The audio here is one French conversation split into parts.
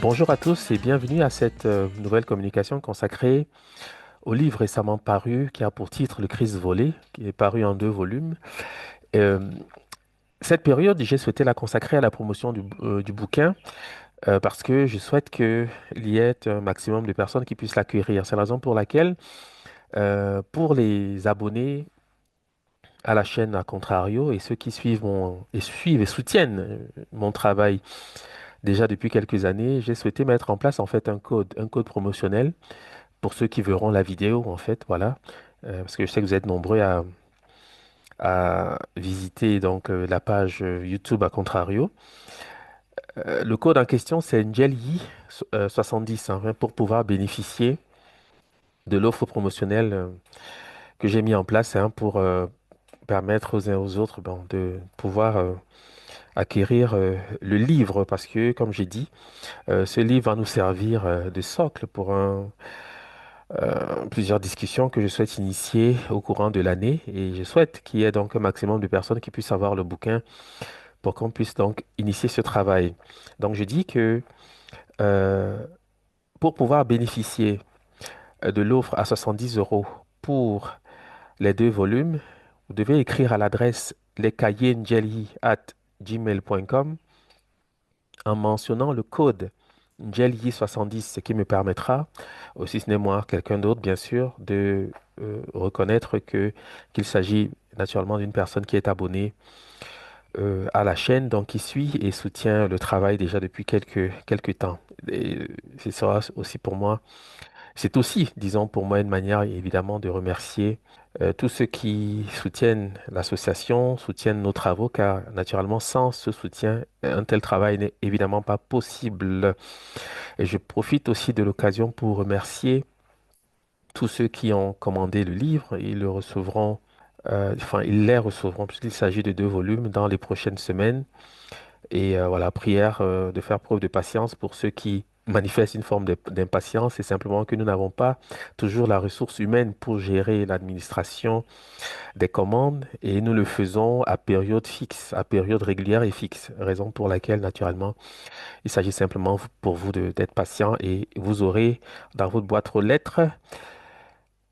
Bonjour à tous et bienvenue à cette nouvelle communication consacrée au livre récemment paru qui a pour titre Le Christ volé, qui est paru en 2 volumes. Euh, cette période, j'ai souhaité la consacrer à la promotion du bouquin parce que je souhaite qu'il y ait un maximum de personnes qui puissent l'acquérir. C'est la raison pour laquelle, pour les abonnés à la chaîne à Contrario et ceux qui suivent et soutiennent mon travail déjà depuis quelques années, j'ai souhaité mettre en place en fait un code promotionnel pour ceux qui verront la vidéo, en fait, voilà. Parce que je sais que vous êtes nombreux à visiter donc la page YouTube à contrario. Le code en question, c'est Njelyi 70 hein, pour pouvoir bénéficier de l'offre promotionnelle que j'ai mis en place hein, pour permettre aux uns aux autres bon, de pouvoir acquérir le livre parce que, comme j'ai dit, ce livre va nous servir de socle pour plusieurs discussions que je souhaite initier au courant de l'année et je souhaite qu'il y ait donc un maximum de personnes qui puissent avoir le bouquin pour qu'on puisse donc initier ce travail. Donc je dis que euh, pour pouvoir bénéficier de l'offre à 70 euros pour les 2 volumes, vous devez écrire à l'adresse lescahiers@gmail.com en mentionnant le code Njelyi 70, ce qui me permettra, aussi ce n'est moi, quelqu'un d'autre, bien sûr, de reconnaître qu'il s'agit naturellement d'une personne qui est abonnée à la chaîne, donc qui suit et soutient le travail déjà depuis quelques temps. Et ce sera aussi pour moi, c'est aussi, disons, pour moi, une manière évidemment de remercier tous ceux qui soutiennent l'association, soutiennent nos travaux, car naturellement, sans ce soutien, un tel travail n'est évidemment pas possible. Et je profite aussi de l'occasion pour remercier tous ceux qui ont commandé le livre. Ils le recevront, enfin, ils les recevront, puisqu'il s'agit de 2 volumes dans les prochaines semaines. Et voilà, prière de faire preuve de patience pour ceux qui manifestent une forme d'impatience. C'est simplement que nous n'avons pas toujours la ressource humaine pour gérer l'administration des commandes et nous le faisons à période fixe, à période régulière et fixe. Raison pour laquelle, naturellement, il s'agit simplement pour vous d'être patient et vous aurez dans votre boîte aux lettres,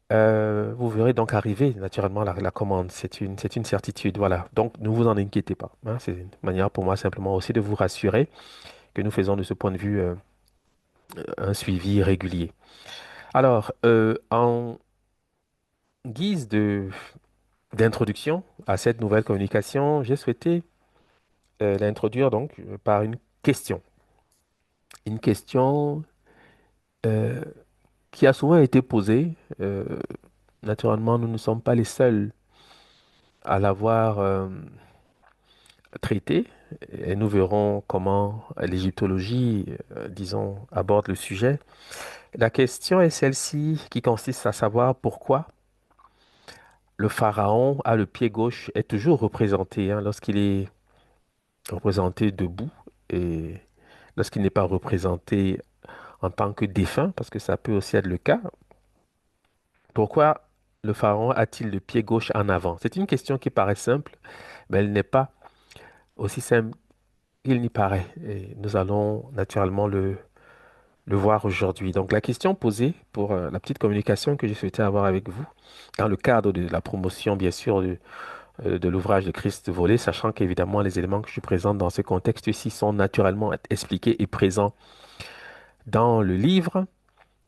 vous verrez donc arriver naturellement la commande. C'est une certitude. Voilà. Donc, ne vous en inquiétez pas, hein. C'est une manière pour moi simplement aussi de vous rassurer que nous faisons de ce point de vue un suivi régulier. Alors, en guise d'introduction à cette nouvelle communication, j'ai souhaité l'introduire donc par une question. Une question euh, qui a souvent été posée. Naturellement, nous ne sommes pas les seuls à l'avoir traitée et nous verrons comment l'égyptologie, disons, aborde le sujet. La question est celle-ci qui consiste à savoir pourquoi le pharaon à le pied gauche est toujours représenté hein, lorsqu'il est représenté debout et lorsqu'il n'est pas représenté en tant que défunt, parce que ça peut aussi être le cas. Pourquoi le pharaon a-t-il le pied gauche en avant? C'est une question qui paraît simple, mais elle n'est pas aussi simple qu'il n'y paraît. Et nous allons naturellement le voir aujourd'hui. Donc la question posée pour la petite communication que je souhaitais avoir avec vous, dans le cadre de la promotion, bien sûr, de l'ouvrage de Christ volé, sachant qu'évidemment les éléments que je présente dans ce contexte-ci sont naturellement expliqués et présents dans le livre.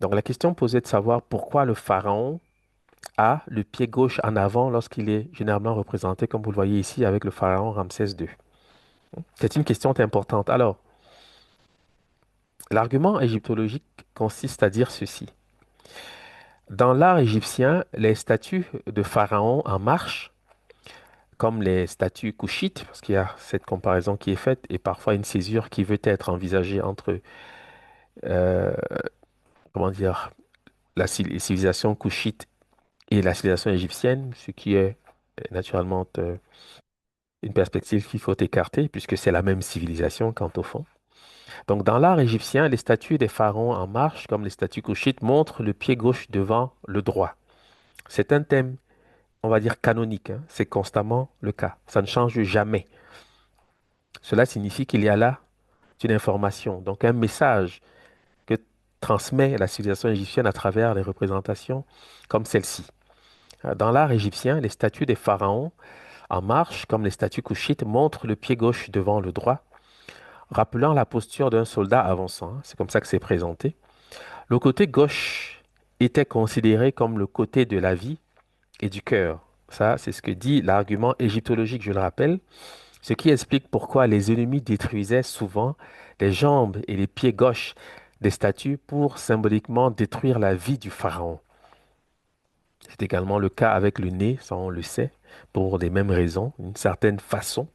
Donc la question posée est de savoir pourquoi le pharaon a le pied gauche en avant lorsqu'il est généralement représenté, comme vous le voyez ici, avec le pharaon Ramsès II. C'est une question importante. Alors, l'argument égyptologique consiste à dire ceci. Dans l'art égyptien, les statues de pharaons en marche, comme les statues couchites, parce qu'il y a cette comparaison qui est faite, et parfois une césure qui veut être envisagée entre, euh, comment dire, la civilisation couchite et la civilisation égyptienne, ce qui est naturellement une perspective qu'il faut écarter, puisque c'est la même civilisation quant au fond. Donc, dans l'art égyptien, les statues des pharaons en marche, comme les statues couchites, montrent le pied gauche devant le droit. C'est un thème, on va dire, canonique, hein. C'est constamment le cas. Ça ne change jamais. Cela signifie qu'il y a là une information, donc un message transmet la civilisation égyptienne à travers les représentations comme celle-ci. Dans l'art égyptien, les statues des pharaons en marche, comme les statues couchites, montrent le pied gauche devant le droit, rappelant la posture d'un soldat avançant, hein. C'est comme ça que c'est présenté. Le côté gauche était considéré comme le côté de la vie et du cœur. Ça, c'est ce que dit l'argument égyptologique, je le rappelle, ce qui explique pourquoi les ennemis détruisaient souvent les jambes et les pieds gauches des statues pour symboliquement détruire la vie du pharaon. C'est également le cas avec le nez, ça on le sait, pour les mêmes raisons, d'une certaine façon.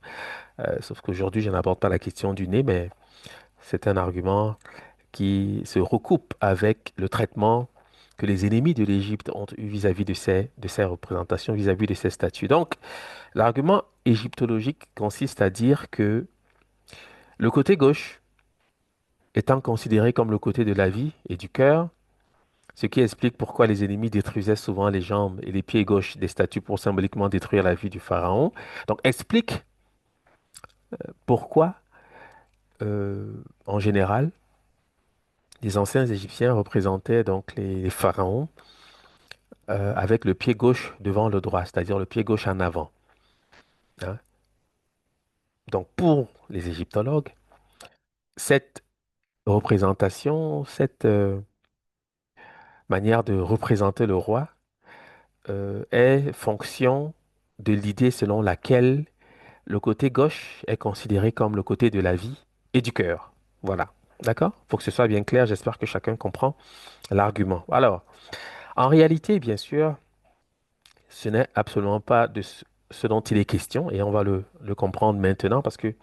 Sauf qu'aujourd'hui, je n'aborde pas la question du nez, mais c'est un argument qui se recoupe avec le traitement que les ennemis de l'Égypte ont eu vis-à-vis de ces représentations, vis-à-vis de ces statues. Donc, l'argument égyptologique consiste à dire que le côté gauche étant considéré comme le côté de la vie et du cœur, ce qui explique pourquoi les ennemis détruisaient souvent les jambes et les pieds gauches des statues pour symboliquement détruire la vie du pharaon. Donc, explique pourquoi, en général, les anciens Égyptiens représentaient donc les pharaons avec le pied gauche devant le droit, c'est-à-dire le pied gauche en avant, hein. Donc, pour les égyptologues, cette représentation, cette manière de représenter le roi est fonction de l'idée selon laquelle le côté gauche est considéré comme le côté de la vie et du cœur. Voilà. D'accord? Pour que ce soit bien clair, j'espère que chacun comprend l'argument. Alors, en réalité, bien sûr, ce n'est absolument pas de ce dont il est question, et on va le comprendre maintenant, parce que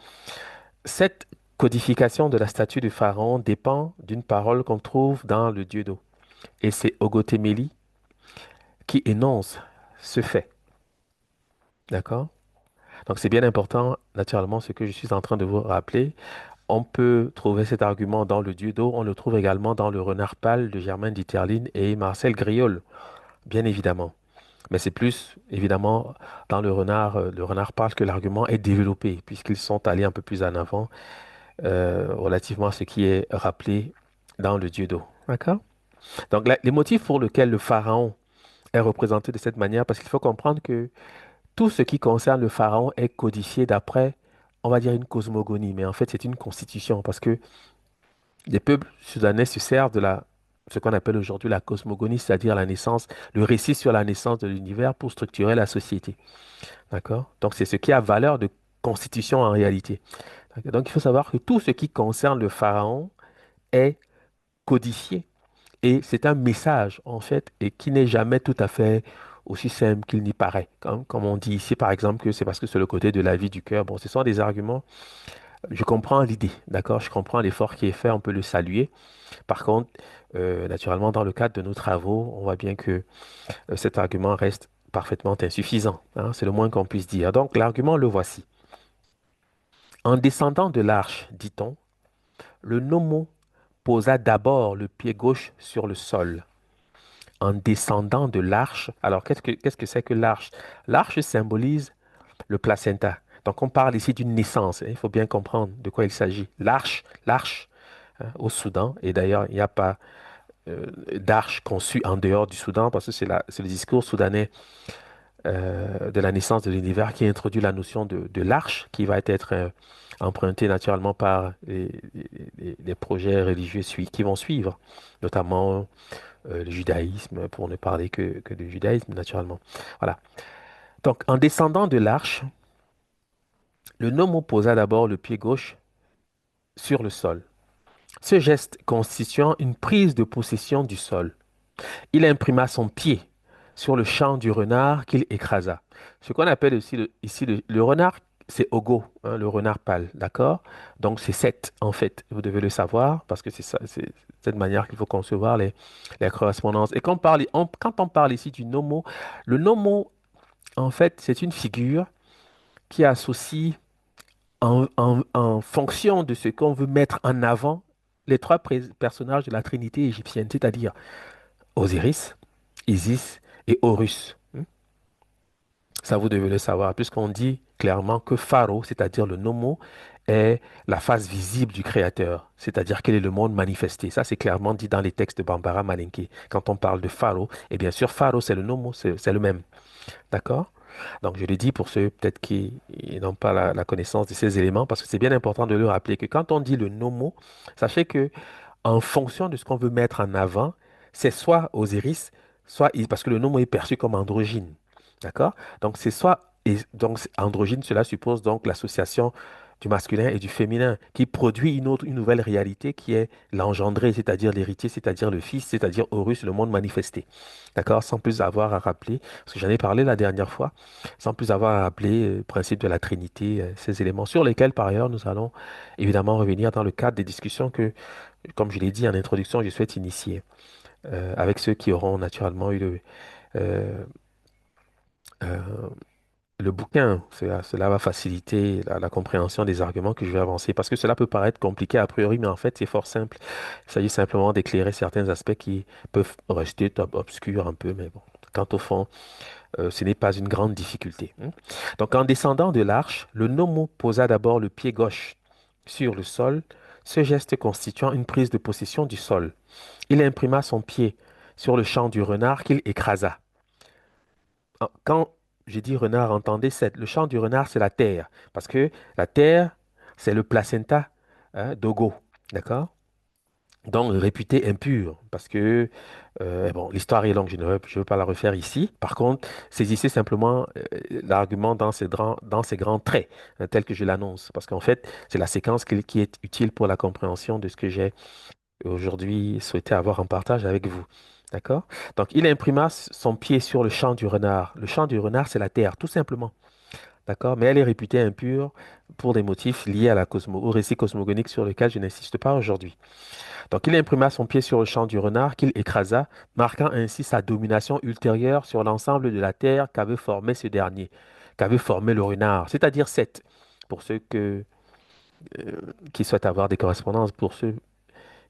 cette codification de la statue du pharaon dépend d'une parole qu'on trouve dans le Dieu d'eau. Et c'est Ogotemeli qui énonce ce fait. D'accord? Donc c'est bien important, naturellement, ce que je suis en train de vous rappeler. On peut trouver cet argument dans le Dieu d'eau, on le trouve également dans le Renard pâle de Germain Dieterlen et Marcel Griol, bien évidemment. Mais c'est plus, évidemment, dans le renard pâle que l'argument est développé, puisqu'ils sont allés un peu plus en avant relativement à ce qui est rappelé dans le Dieu d'eau. D'accord? Donc, les motifs pour lesquels le pharaon est représenté de cette manière, parce qu'il faut comprendre que tout ce qui concerne le pharaon est codifié d'après, on va dire, une cosmogonie, mais en fait, c'est une constitution, parce que les peuples soudanais se servent de ce qu'on appelle aujourd'hui la cosmogonie, c'est-à-dire la naissance, le récit sur la naissance de l'univers pour structurer la société. D'accord? Donc, c'est ce qui a valeur de constitution en réalité. D'accord. Donc, il faut savoir que tout ce qui concerne le pharaon est codifié et c'est un message, en fait, et qui n'est jamais tout à fait aussi simple qu'il n'y paraît. Comme on dit ici, par exemple, que c'est parce que c'est le côté de la vie du cœur. Bon, ce sont des arguments. Je comprends l'idée, d'accord? Je comprends l'effort qui est fait, on peut le saluer. Par contre, naturellement, dans le cadre de nos travaux, on voit bien que cet argument reste parfaitement insuffisant, hein. C'est le moins qu'on puisse dire. Donc, l'argument, le voici. En descendant de l'arche, dit-on, le nomo posa d'abord le pied gauche sur le sol. En descendant de l'arche, alors qu'est-ce que c'est que l'arche? L'arche symbolise le placenta. Donc on parle ici d'une naissance, hein. Il faut bien comprendre de quoi il s'agit. L'arche, hein, au Soudan, et d'ailleurs il n'y a pas d'arche conçue en dehors du Soudan, parce que c'est le discours soudanais de la naissance de l'univers qui introduit la notion de l'arche, qui va être empruntée naturellement par les projets religieux qui vont suivre, notamment le judaïsme, pour ne parler que du judaïsme, naturellement. Voilà. Donc, en descendant de l'arche, le nomo posa d'abord le pied gauche sur le sol. Ce geste constituant une prise de possession du sol. Il imprima son pied sur le champ du renard qu'il écrasa. Ce qu'on appelle aussi ici le renard, c'est Ogo, hein, le renard pâle, d'accord? Donc c'est sept, en fait, vous devez le savoir, parce que c'est ça, c'est cette manière qu'il faut concevoir les correspondances. Et quand on parle ici du nomo, le nomo, en fait, c'est une figure qui associe en fonction de ce qu'on veut mettre en avant les trois personnages de la Trinité égyptienne, c'est-à-dire Osiris, Isis et Horus. Ça, vous devez le savoir, puisqu'on dit clairement que Pharaon, c'est-à-dire le nomo, est la face visible du Créateur, c'est-à-dire quel est le monde manifesté. Ça, c'est clairement dit dans les textes de Bambara Malinké. Quand on parle de Pharaon, et bien sûr, Pharaon, c'est le nomo, c'est le même. D'accord? Donc, je le dis pour ceux peut-être qui n'ont pas la connaissance de ces éléments, parce que c'est bien important de le rappeler que quand on dit le nomo, sachez que en fonction de ce qu'on veut mettre en avant, c'est soit Osiris, parce que le nom est perçu comme androgyne. D'accord? Donc, c'est soit, et donc, androgyne, cela suppose donc l'association du masculin et du féminin qui produit une nouvelle réalité qui est l'engendré, c'est-à-dire l'héritier, c'est-à-dire le fils, c'est-à-dire Horus, le monde manifesté. D'accord? Sans plus avoir à rappeler, parce que j'en ai parlé la dernière fois, sans plus avoir à rappeler le principe de la Trinité, ces éléments sur lesquels, par ailleurs, nous allons évidemment revenir dans le cadre des discussions que comme je l'ai dit en introduction, je souhaite initier avec ceux qui auront naturellement eu euh, euh, le bouquin. Cela va faciliter la compréhension des arguments que je vais avancer parce que cela peut paraître compliqué a priori, mais en fait, c'est fort simple. Il s'agit simplement d'éclairer certains aspects qui peuvent rester obscurs un peu, mais bon. Quant au fond, ce n'est pas une grande difficulté, hein. Donc, en descendant de l'arche, le nomo posa d'abord le pied gauche sur le sol, ce geste constituant une prise de possession du sol. Il imprima son pied sur le champ du renard qu'il écrasa. Quand j'ai dit renard, entendez, le champ du renard, c'est la terre. Parce que la terre, c'est le placenta hein, d'Ogo. D'accord? Donc réputé impur. Parce que, bon, l'histoire est longue, je ne veux pas la refaire ici. Par contre, saisissez simplement l'argument dans ses grands traits, hein, tel que je l'annonce. Parce qu'en fait, c'est la séquence qui est utile pour la compréhension de ce que j'ai aujourd'hui souhaité avoir en partage avec vous. D'accord? Donc, il imprima son pied sur le champ du renard. Le champ du renard, c'est la terre, tout simplement. D'accord? Mais elle est réputée impure pour des motifs liés à au récit cosmogonique sur lequel je n'insiste pas aujourd'hui. Donc, il imprima son pied sur le champ du renard qu'il écrasa, marquant ainsi sa domination ultérieure sur l'ensemble de la terre qu'avait formé ce dernier, qu'avait formé le renard, c'est-à-dire sept. Pour ceux euh, qui souhaitent avoir des correspondances, pour ceux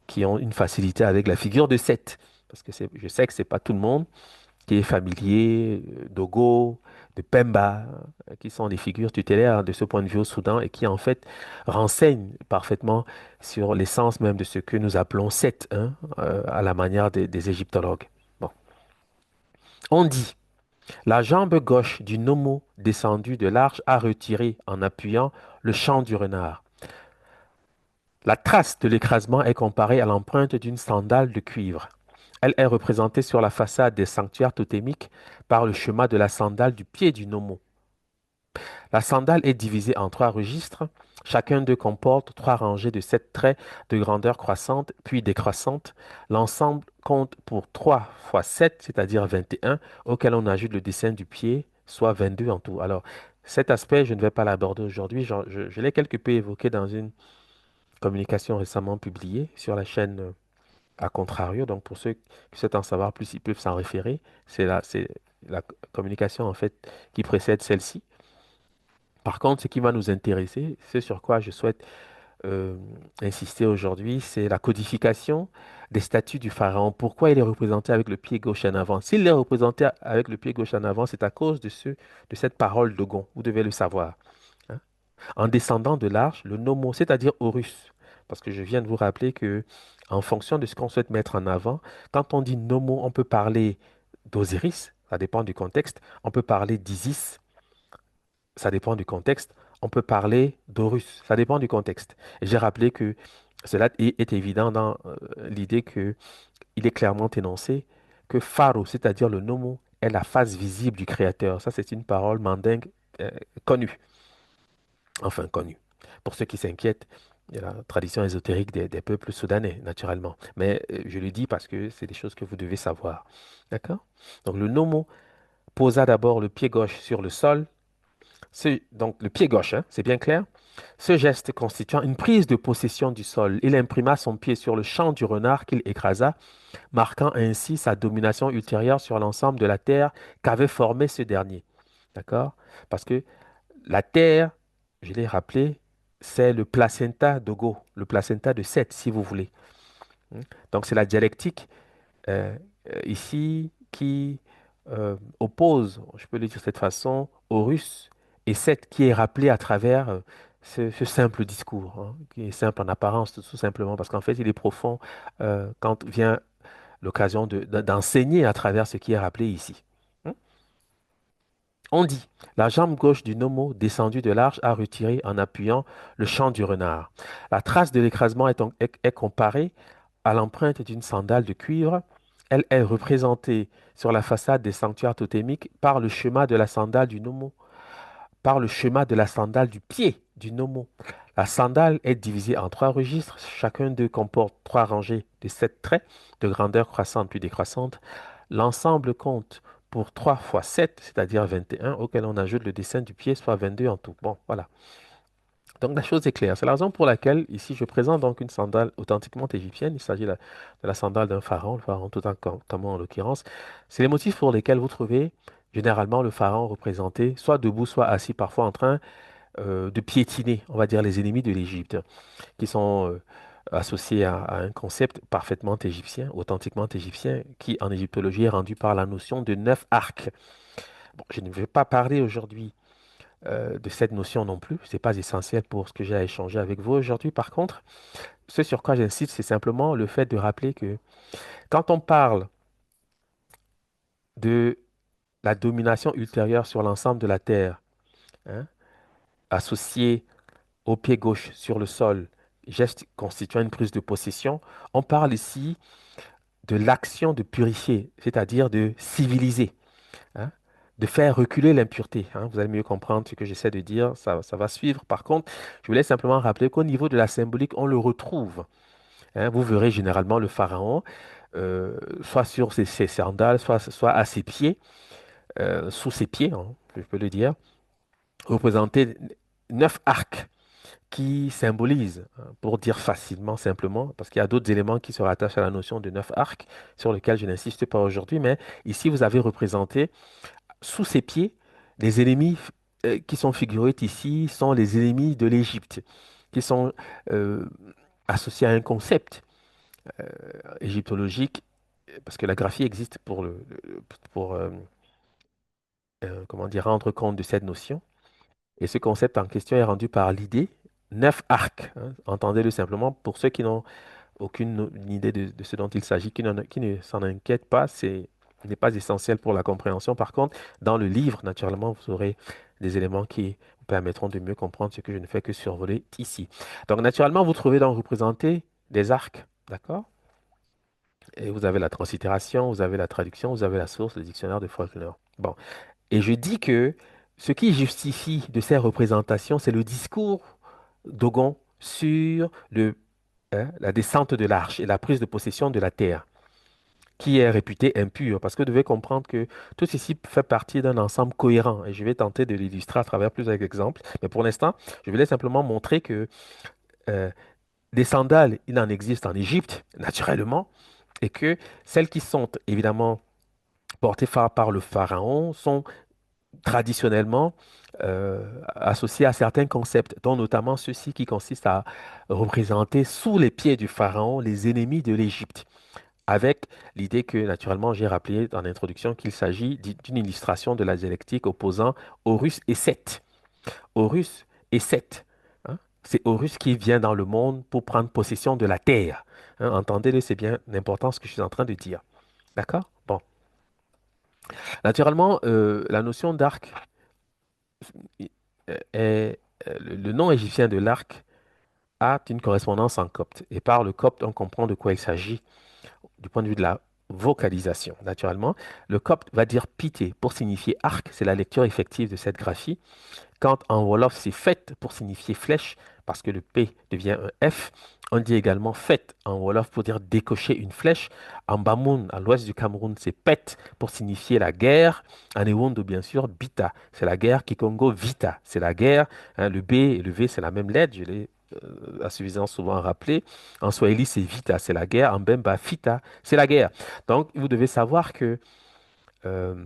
qui ont une facilité avec la figure de Seth. Parce que je sais que c'est pas tout le monde qui est familier d'Ogo, de Pemba, qui sont des figures tutélaires de ce point de vue au Soudan et qui en fait renseignent parfaitement sur l'essence même de ce que nous appelons Seth, hein, à la manière des égyptologues. Bon. On dit, la jambe gauche du Nomo descendu de l'arche a retiré en appuyant le champ du renard. La trace de l'écrasement est comparée à l'empreinte d'une sandale de cuivre. Elle est représentée sur la façade des sanctuaires totémiques par le schéma de la sandale du pied du Nomo. La sandale est divisée en trois registres. Chacun d'eux comporte trois rangées de sept traits de grandeur croissante puis décroissante. L'ensemble compte pour 3 fois 7, c'est-à-dire 21, auquel on ajoute le dessin du pied, soit 22 en tout. Alors, cet aspect, je ne vais pas l'aborder aujourd'hui. Je l'ai quelque peu évoqué dans une communication récemment publiée sur la chaîne à contrario. Donc, pour ceux qui souhaitent en savoir plus, ils peuvent s'en référer. C'est la communication, en fait, qui précède celle-ci. Par contre, ce qui va nous intéresser, ce sur quoi je souhaite euh, insister aujourd'hui, c'est la codification des statuts du pharaon. Pourquoi il est représenté avec le pied gauche en avant? S'il est représenté avec le pied gauche en avant, c'est à cause de cette parole de Gon. Vous devez le savoir, hein. En descendant de l'arche, le nomo, c'est-à-dire Horus, parce que je viens de vous rappeler que en fonction de ce qu'on souhaite mettre en avant, quand on dit nomo, on peut parler d'Osiris, ça dépend du contexte, on peut parler d'Isis, ça dépend du contexte, on peut parler d'Horus, ça dépend du contexte. Et j'ai rappelé que cela est évident dans l'idée que il est clairement énoncé que Pharaon, c'est-à-dire le nomo, est la face visible du Créateur. Ça, c'est une parole mandingue euh, connue. Enfin connu. Pour ceux qui s'inquiètent, il y a la tradition ésotérique des peuples soudanais, naturellement. Mais je le dis parce que c'est des choses que vous devez savoir. D'accord? Donc le nomo posa d'abord le pied gauche sur le sol. Donc le pied gauche, hein, c'est bien clair. Ce geste constituant une prise de possession du sol, il imprima son pied sur le champ du renard qu'il écrasa, marquant ainsi sa domination ultérieure sur l'ensemble de la terre qu'avait formé ce dernier. D'accord? Parce que la terre, je l'ai rappelé, c'est le placenta d'Ogo, le placenta de Seth, si vous voulez. Donc, c'est la dialectique ici qui oppose, je peux le dire de cette façon, Horus et Seth qui est rappelé à travers ce simple discours, hein, qui est simple en apparence, tout simplement, parce qu'en fait, il est profond quand vient l'occasion d'enseigner à travers ce qui est rappelé ici. Hein. On dit, la jambe gauche du Nomo descendu de l'arche a retiré en appuyant le chant du renard. La trace de l'écrasement est comparée à l'empreinte d'une sandale de cuivre. Elle est représentée sur la façade des sanctuaires totémiques par le schéma de la sandale du Nomo, par le schéma de la sandale du pied du Nomo. La sandale est divisée en trois registres, chacun d'eux comporte trois rangées de sept traits de grandeur croissante puis décroissante. L'ensemble compte pour 3 fois 7, c'est-à-dire 21, auquel on ajoute le dessin du pied, soit 22 en tout. Bon, voilà. Donc la chose est claire. C'est la raison pour laquelle ici je présente donc une sandale authentiquement égyptienne. Il s'agit de la sandale d'un pharaon, le pharaon Toutankhamon en l'occurrence. C'est les motifs pour lesquels vous trouvez généralement le pharaon représenté soit debout, soit assis, parfois en train de piétiner, on va dire, les ennemis de l'Égypte, qui sont associés à un concept parfaitement égyptien, authentiquement égyptien, qui en égyptologie est rendu par la notion de neuf arcs. Bon, je ne vais pas parler aujourd'hui de cette notion non plus. Ce n'est pas essentiel pour ce que j'ai à échanger avec vous aujourd'hui. Par contre, ce sur quoi j'insiste, c'est simplement le fait de rappeler que quand on parle de la domination ultérieure sur l'ensemble de la Terre, hein, associée au pied gauche sur le sol, geste constituant une prise de possession, on parle ici de l'action de purifier, c'est-à-dire de civiliser, hein, de faire reculer l'impureté. Hein. Vous allez mieux comprendre ce que j'essaie de dire, ça va suivre. Par contre, je voulais simplement rappeler qu'au niveau de la symbolique, on le retrouve. Hein. Vous verrez généralement le pharaon, soit sur ses sandales, soit à ses pieds, sous ses pieds, hein, je peux le dire, représenter 9 arcs qui symbolisent, hein, pour dire facilement, simplement, parce qu'il y a d'autres éléments qui se rattachent à la notion de 9 arcs, sur lesquels je n'insiste pas aujourd'hui, mais ici, vous avez représenté sous ses pieds, les ennemis qui sont figurés ici sont les ennemis de l'Égypte, qui sont euh, associés à un concept égyptologique, parce que la graphie existe pour comment dire, rendre compte de cette notion. Et ce concept en question est rendu par l'idée 9 arcs. Hein. Entendez-le simplement pour ceux qui n'ont aucune idée de ce dont il s'agit, qui ne s'en inquiètent pas, ce n'est pas essentiel pour la compréhension. Par contre, dans le livre, naturellement, vous aurez des éléments qui vous permettront de mieux comprendre ce que je ne fais que survoler ici. Donc, naturellement, vous trouvez donc représenté des arcs, d'accord? Et vous avez la translittération, vous avez la traduction, vous avez la source, le dictionnaire de folklore. Bon, et je dis que ce qui justifie de ces représentations, c'est le discours d'Ogon sur la descente de l'arche et la prise de possession de la terre, qui est réputée impure, parce que vous devez comprendre que tout ceci fait partie d'un ensemble cohérent, et je vais tenter de l'illustrer à travers plusieurs exemples, mais pour l'instant, je voulais simplement montrer que euh, des sandales, il en existe en Égypte, naturellement, et que celles qui sont évidemment portées par le pharaon sont traditionnellement associées à certains concepts, dont notamment ceux-ci qui consistent à représenter sous les pieds du pharaon les ennemis de l'Égypte, avec l'idée que, naturellement, j'ai rappelé dans l'introduction qu'il s'agit d'une illustration de la dialectique opposant Horus et Seth. Horus et Seth. Hein. C'est Horus qui vient dans le monde pour prendre possession de la terre. Hein. Entendez-le, c'est bien important ce que je suis en train de dire. D'accord? Bon. Naturellement, la notion d'arc est, le nom égyptien de l'arc a une correspondance en copte. Et par le copte, on comprend de quoi il s'agit du point de vue de la vocalisation. Naturellement, le copte va dire pité pour signifier arc, c'est la lecture effective de cette graphie. Quand en Wolof, c'est fait pour signifier flèche, parce que le P devient un F, on dit également fait en Wolof pour dire décocher une flèche. En Bamoun, à l'ouest du Cameroun, c'est pet pour signifier la guerre. En Ewondo, bien sûr, bita, c'est la guerre. Kikongo, vita, c'est la guerre. Hein, le B et le V, c'est la même lettre, je l'ai à suffisance souvent rappelé. En Swahili, c'est vita, c'est la guerre. En Bemba, fita, c'est la guerre. Donc, vous devez savoir que euh,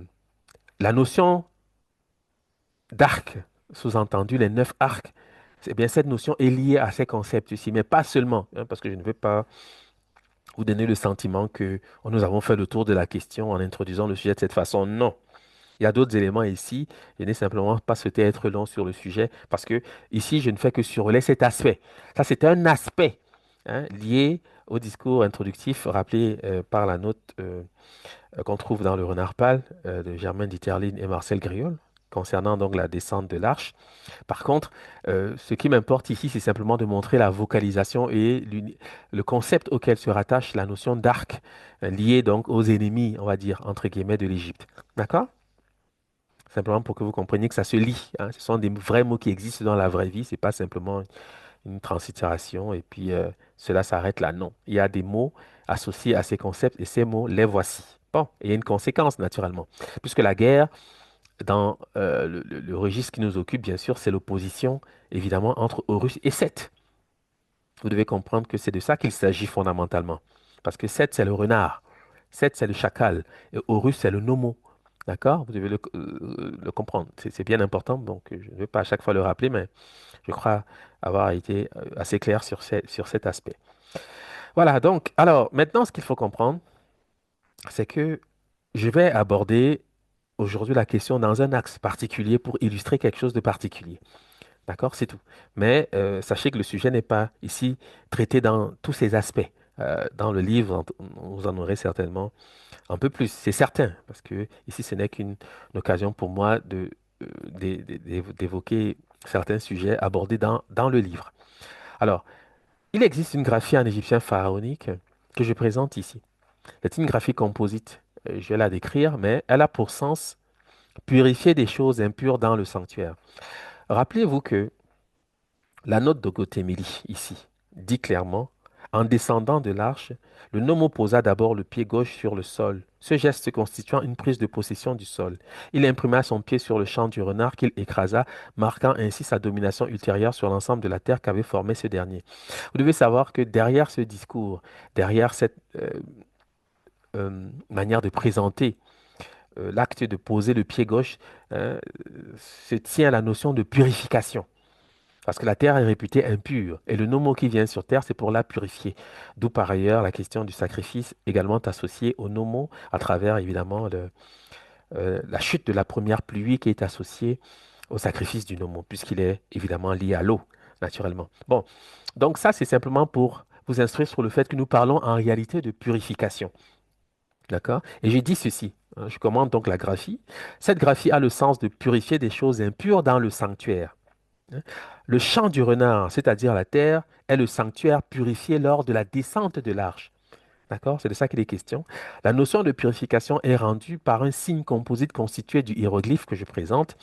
la notion d'arc, sous-entendu les 9 arcs, c'est bien cette notion est liée à ces concepts ici, mais pas seulement, hein, parce que je ne veux pas vous donnez le sentiment que nous avons fait le tour de la question en introduisant le sujet de cette façon. Non. Il y a d'autres éléments ici. Je n'ai simplement pas souhaité être long sur le sujet parce que ici, je ne fais que survoler cet aspect. Ça, c'est un aspect lié au discours introductif rappelé par la note qu'on trouve dans le Renard pâle de Germaine Dieterlen et Marcel Griol concernant donc la descente de l'arche. Par contre, ce qui m'importe ici, c'est simplement de montrer la vocalisation et le concept auquel se rattache la notion d'arc, lié donc aux ennemis, on va dire, entre guillemets, de l'Égypte. D'accord? Simplement pour que vous compreniez que ça se lie, hein. Ce sont des vrais mots qui existent dans la vraie vie, c'est pas simplement une translittération et puis cela s'arrête là. Non, il y a des mots associés à ces concepts et ces mots, les voici. Bon, et il y a une conséquence naturellement, puisque la guerre, dans le registre qui nous occupe, bien sûr, c'est l'opposition, évidemment, entre Horus et Seth. Vous devez comprendre que c'est de ça qu'il s'agit fondamentalement. Parce que Seth, c'est le renard. Seth, c'est le chacal. Et Horus, c'est le nomo. D'accord? Vous devez le comprendre. C'est bien important. Donc, je ne vais pas à chaque fois le rappeler, mais je crois avoir été assez clair sur cet aspect. Voilà. Donc, alors, maintenant, ce qu'il faut comprendre, c'est que je vais aborder aujourd'hui la question dans un axe particulier pour illustrer quelque chose de particulier. D'accord? C'est tout. Mais sachez que le sujet n'est pas ici traité dans tous ses aspects. Dans le livre, vous en aurez certainement un peu plus, c'est certain, parce que ici, ce n'est qu'une occasion pour moi d'évoquer certains sujets abordés dans le livre. Alors, il existe une graphie en égyptien pharaonique que je présente ici. C'est une graphie composite. Je vais la décrire, mais elle a pour sens purifier des choses impures dans le sanctuaire. Rappelez-vous que la note de Gotemili, ici, dit clairement, en descendant de l'arche, le nomo posa d'abord le pied gauche sur le sol, ce geste constituant une prise de possession du sol. Il imprima son pied sur le champ du renard qu'il écrasa, marquant ainsi sa domination ultérieure sur l'ensemble de la terre qu'avait formé ce dernier. Vous devez savoir que derrière ce discours, derrière cette manière de présenter l'acte de poser le pied gauche, hein, se tient la notion de purification. Parce que la terre est réputée impure et le nomo qui vient sur terre, c'est pour la purifier. D'où par ailleurs la question du sacrifice également associée au nomo à travers évidemment la chute de la première pluie qui est associée au sacrifice du nomo, puisqu'il est évidemment lié à l'eau, naturellement. Bon, donc ça c'est simplement pour vous instruire sur le fait que nous parlons en réalité de purification. D'accord? Et j'ai dit ceci, hein, je commande donc la graphie. Cette graphie a le sens de purifier des choses impures dans le sanctuaire, hein. Le champ du renard, c'est-à-dire la terre, est le sanctuaire purifié lors de la descente de l'arche. D'accord? C'est de ça qu'il est question. La notion de purification est rendue par un signe composite constitué du hiéroglyphe que je présente,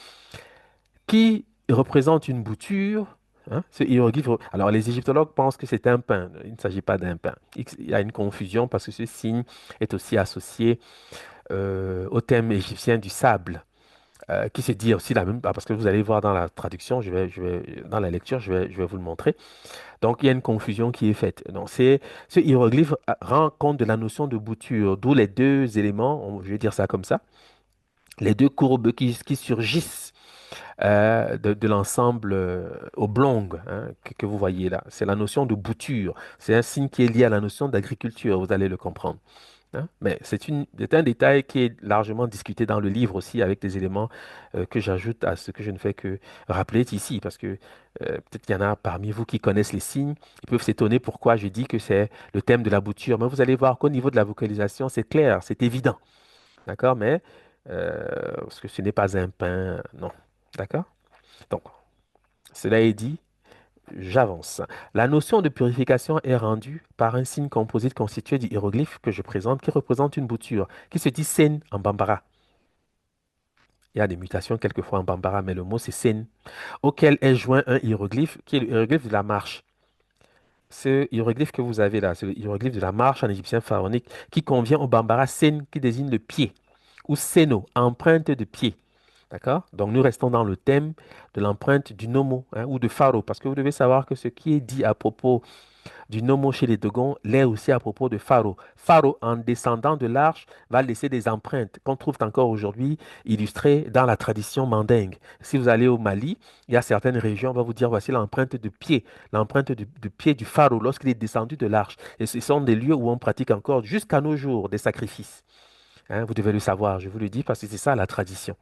qui représente une bouture, hein. Ce hiéroglyphe, alors les égyptologues pensent que c'est un pain. Il ne s'agit pas d'un pain. Il y a une confusion parce que ce signe est aussi associé au thème égyptien du sable, qui se dit aussi la même, parce que vous allez voir dans la traduction, dans la lecture, je vais vous le montrer. Donc, il y a une confusion qui est faite. Donc, ce hiéroglyphe rend compte de la notion de bouture, d'où les deux éléments, je vais dire ça comme ça, les deux courbes qui surgissent de l'ensemble oblong, hein, que vous voyez là. C'est la notion de bouture. C'est un signe qui est lié à la notion d'agriculture, vous allez le comprendre, hein. Mais c'est un détail qui est largement discuté dans le livre aussi avec des éléments que j'ajoute à ce que je ne fais que rappeler ici, parce que peut-être qu'il y en a parmi vous qui connaissent les signes, ils peuvent s'étonner pourquoi je dis que c'est le thème de la bouture, mais vous allez voir qu'au niveau de la vocalisation, c'est clair, c'est évident, d'accord? Mais parce que ce n'est pas un pain, non, d'accord? Donc, cela est dit, j'avance. La notion de purification est rendue par un signe composite constitué du hiéroglyphe que je présente, qui représente une bouture, qui se dit sen en bambara. Il y a des mutations quelquefois en bambara, mais le mot c'est sen, auquel est joint un hiéroglyphe, qui est le hiéroglyphe de la marche. Ce hiéroglyphe que vous avez là, c'est le hiéroglyphe de la marche en égyptien pharaonique, qui convient au bambara sen, qui désigne le pied, ou seno, empreinte de pied. D'accord? Donc nous restons dans le thème de l'empreinte du Nomo, hein, ou de Faro, parce que vous devez savoir que ce qui est dit à propos du Nomo chez les Dogons l'est aussi à propos de Faro. Faro, en descendant de l'arche, va laisser des empreintes qu'on trouve encore aujourd'hui illustrées dans la tradition mandingue. Si vous allez au Mali, il y a certaines régions, on va vous dire voici l'empreinte de pied, l'empreinte de pied du Faro lorsqu'il est descendu de l'arche. Et ce sont des lieux où on pratique encore jusqu'à nos jours des sacrifices. Hein, vous devez le savoir, je vous le dis, parce que c'est ça la tradition.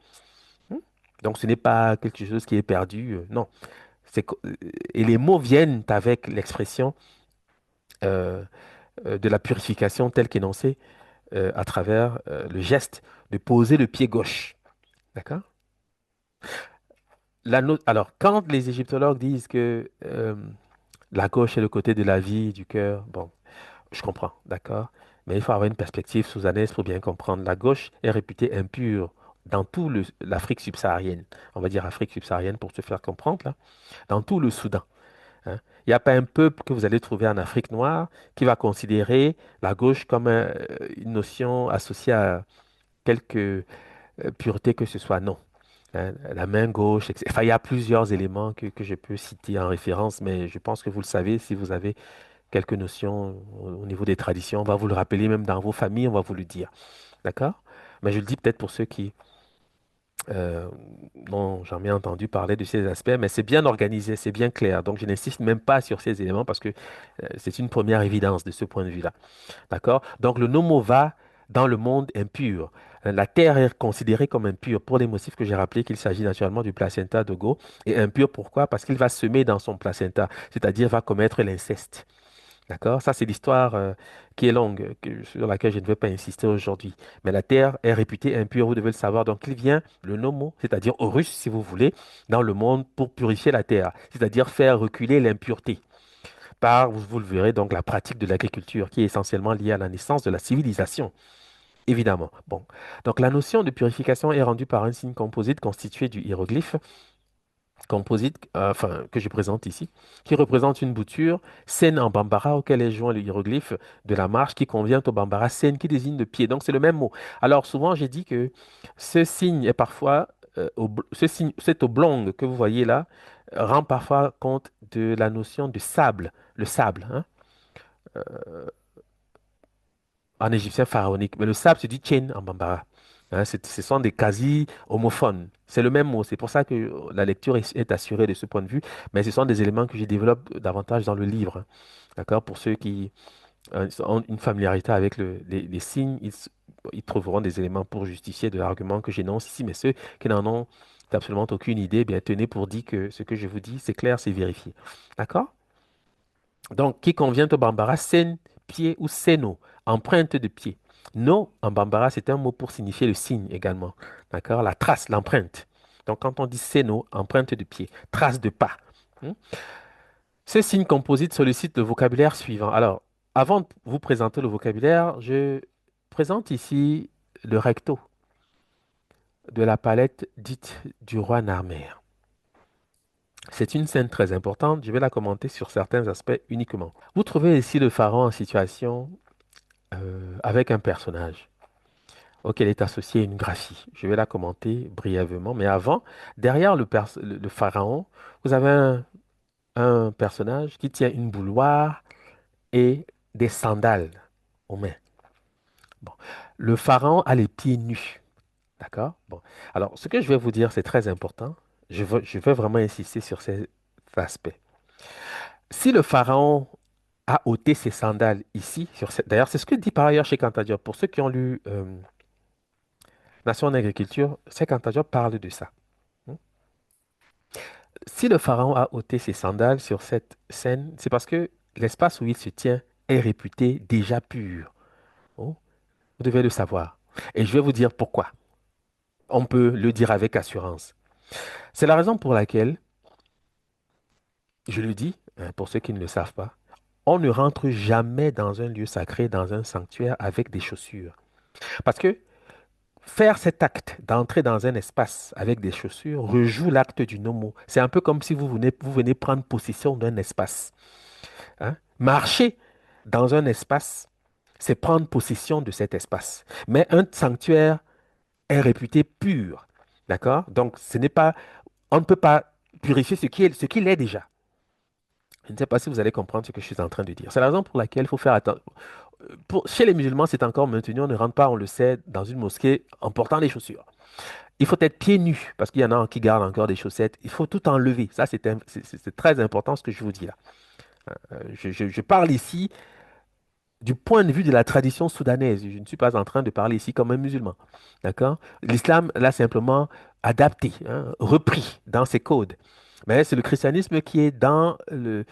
Hmm. Donc ce n'est pas quelque chose qui est perdu, non. Et les mots viennent avec l'expression euh, de la purification telle qu'énoncée à travers le geste de poser le pied gauche. D'accord? Alors, quand les égyptologues disent que la gauche est le côté de la vie, du cœur, bon, je comprends, d'accord? Mais il faut avoir une perspective sousanaise pour bien comprendre. La gauche est réputée impure dans tout l'Afrique subsaharienne. On va dire Afrique subsaharienne pour se faire comprendre, là. Dans tout le Soudan. Hein. Il n'y a pas un peuple que vous allez trouver en Afrique noire qui va considérer la gauche comme une notion associée à quelque pureté que ce soit. Non. Hein. La main gauche, etc. Enfin, il y a plusieurs éléments que je peux citer en référence, mais je pense que vous le savez si vous avez quelques notions au niveau des traditions. On va vous le rappeler même dans vos familles, on va vous le dire. D'accord? Mais je le dis peut-être pour ceux qui euh, n'ont jamais entendu parler de ces aspects, mais c'est bien organisé, c'est bien clair. Donc, je n'insiste même pas sur ces éléments parce que c'est une première évidence de ce point de vue-là. D'accord? Donc, le nomo va dans le monde impur. La terre est considérée comme impure pour les motifs que j'ai rappelés qu'il s'agit naturellement du placenta de Go. Et impur pourquoi? Parce qu'il va semer dans son placenta, c'est-à-dire va commettre l'inceste. D'accord? Ça, c'est l'histoire qui est longue, sur laquelle je ne vais pas insister aujourd'hui. Mais la terre est réputée impure, vous devez le savoir. Donc, il vient, le nomo, c'est-à-dire Horus, si vous voulez, dans le monde pour purifier la terre, c'est-à-dire faire reculer l'impureté par, vous le verrez, donc la pratique de l'agriculture qui est essentiellement liée à la naissance de la civilisation. Évidemment. Bon. Donc, la notion de purification est rendue par un signe composite constitué du hiéroglyphe composite, enfin, que je présente ici, qui représente une bouture scène en bambara auquel est joint le hiéroglyphe de la marche qui convient au bambara scène qui désigne le pied. Donc, c'est le même mot. Alors, souvent, j'ai dit que ce signe est parfois, cet oblong que vous voyez là, rend parfois compte de la notion de sable, le sable, hein, en égyptien pharaonique. Mais le sable se dit chen en bambara. Hein, ce sont des quasi-homophones. C'est le même mot. C'est pour ça que la lecture est assurée de ce point de vue. Mais ce sont des éléments que je développe davantage dans le livre. Hein. D'accord? Pour ceux qui ont une familiarité avec les signes, ils trouveront des éléments pour justifier de l'argument que j'énonce ici. Mais ceux qui n'en ont absolument aucune idée, eh bien, tenez pour dit que ce que je vous dis, c'est clair, c'est vérifié. D'accord? Donc, qui convient au bambara, sen, pied ou seno, empreinte de pied. No, en bambara, c'est un mot pour signifier le signe également. D'accord? La trace, l'empreinte. Donc, quand on dit seno, empreinte de pied, trace de pas. Hmm. Ce signe composite sollicite le vocabulaire suivant. Alors, avant de vous présenter le vocabulaire, je présente ici le recto de la palette dite du roi Narmer. C'est une scène très importante. Je vais la commenter sur certains aspects uniquement. Vous trouvez ici le pharaon en situation avec un personnage auquel est associée une graphie. Je vais la commenter brièvement, mais avant, derrière le pharaon, vous avez un personnage qui tient une bouilloire et des sandales aux mains. Bon. Le pharaon a les pieds nus. D'accord? Bon. Alors, ce que je vais vous dire, c'est très important. Je veux vraiment insister sur cet aspect. Si le pharaon a ôté ses sandales ici, d'ailleurs, c'est ce que dit par ailleurs chez Cantadia. Pour ceux qui ont lu Nation en agriculture, Sekantajob parle de ça. Hmm. Si le pharaon a ôté ses sandales sur cette scène, c'est parce que l'espace où il se tient est réputé déjà pur. Oh, vous devez le savoir. Et je vais vous dire pourquoi. On peut le dire avec assurance. C'est la raison pour laquelle, je le dis, hein, pour ceux qui ne le savent pas, on ne rentre jamais dans un lieu sacré, dans un sanctuaire, avec des chaussures. Parce que faire cet acte d'entrer dans un espace avec des chaussures rejoue l'acte du nomo. C'est un peu comme si vous venez prendre possession d'un espace. Hein. Marcher dans un espace, c'est prendre possession de cet espace. Mais un sanctuaire est réputé pur. D'accord? Donc, ce n'est pas, on ne peut pas purifier ce qu'il est déjà. Je ne sais pas si vous allez comprendre ce que je suis en train de dire. C'est la raison pour laquelle il faut faire attention. Chez les musulmans, c'est encore maintenu. On ne rentre pas, on le sait, dans une mosquée en portant des chaussures. Il faut être pieds nus, parce qu'il y en a qui gardent encore des chaussettes. Il faut tout enlever. Ça, c'est très important ce que je vous dis là. Je parle ici du point de vue de la tradition soudanaise. Je ne suis pas en train de parler ici comme un musulman. D'accord? L'islam l'a simplement adapté, hein, repris dans ses codes. Mais c'est le christianisme qui est dans le,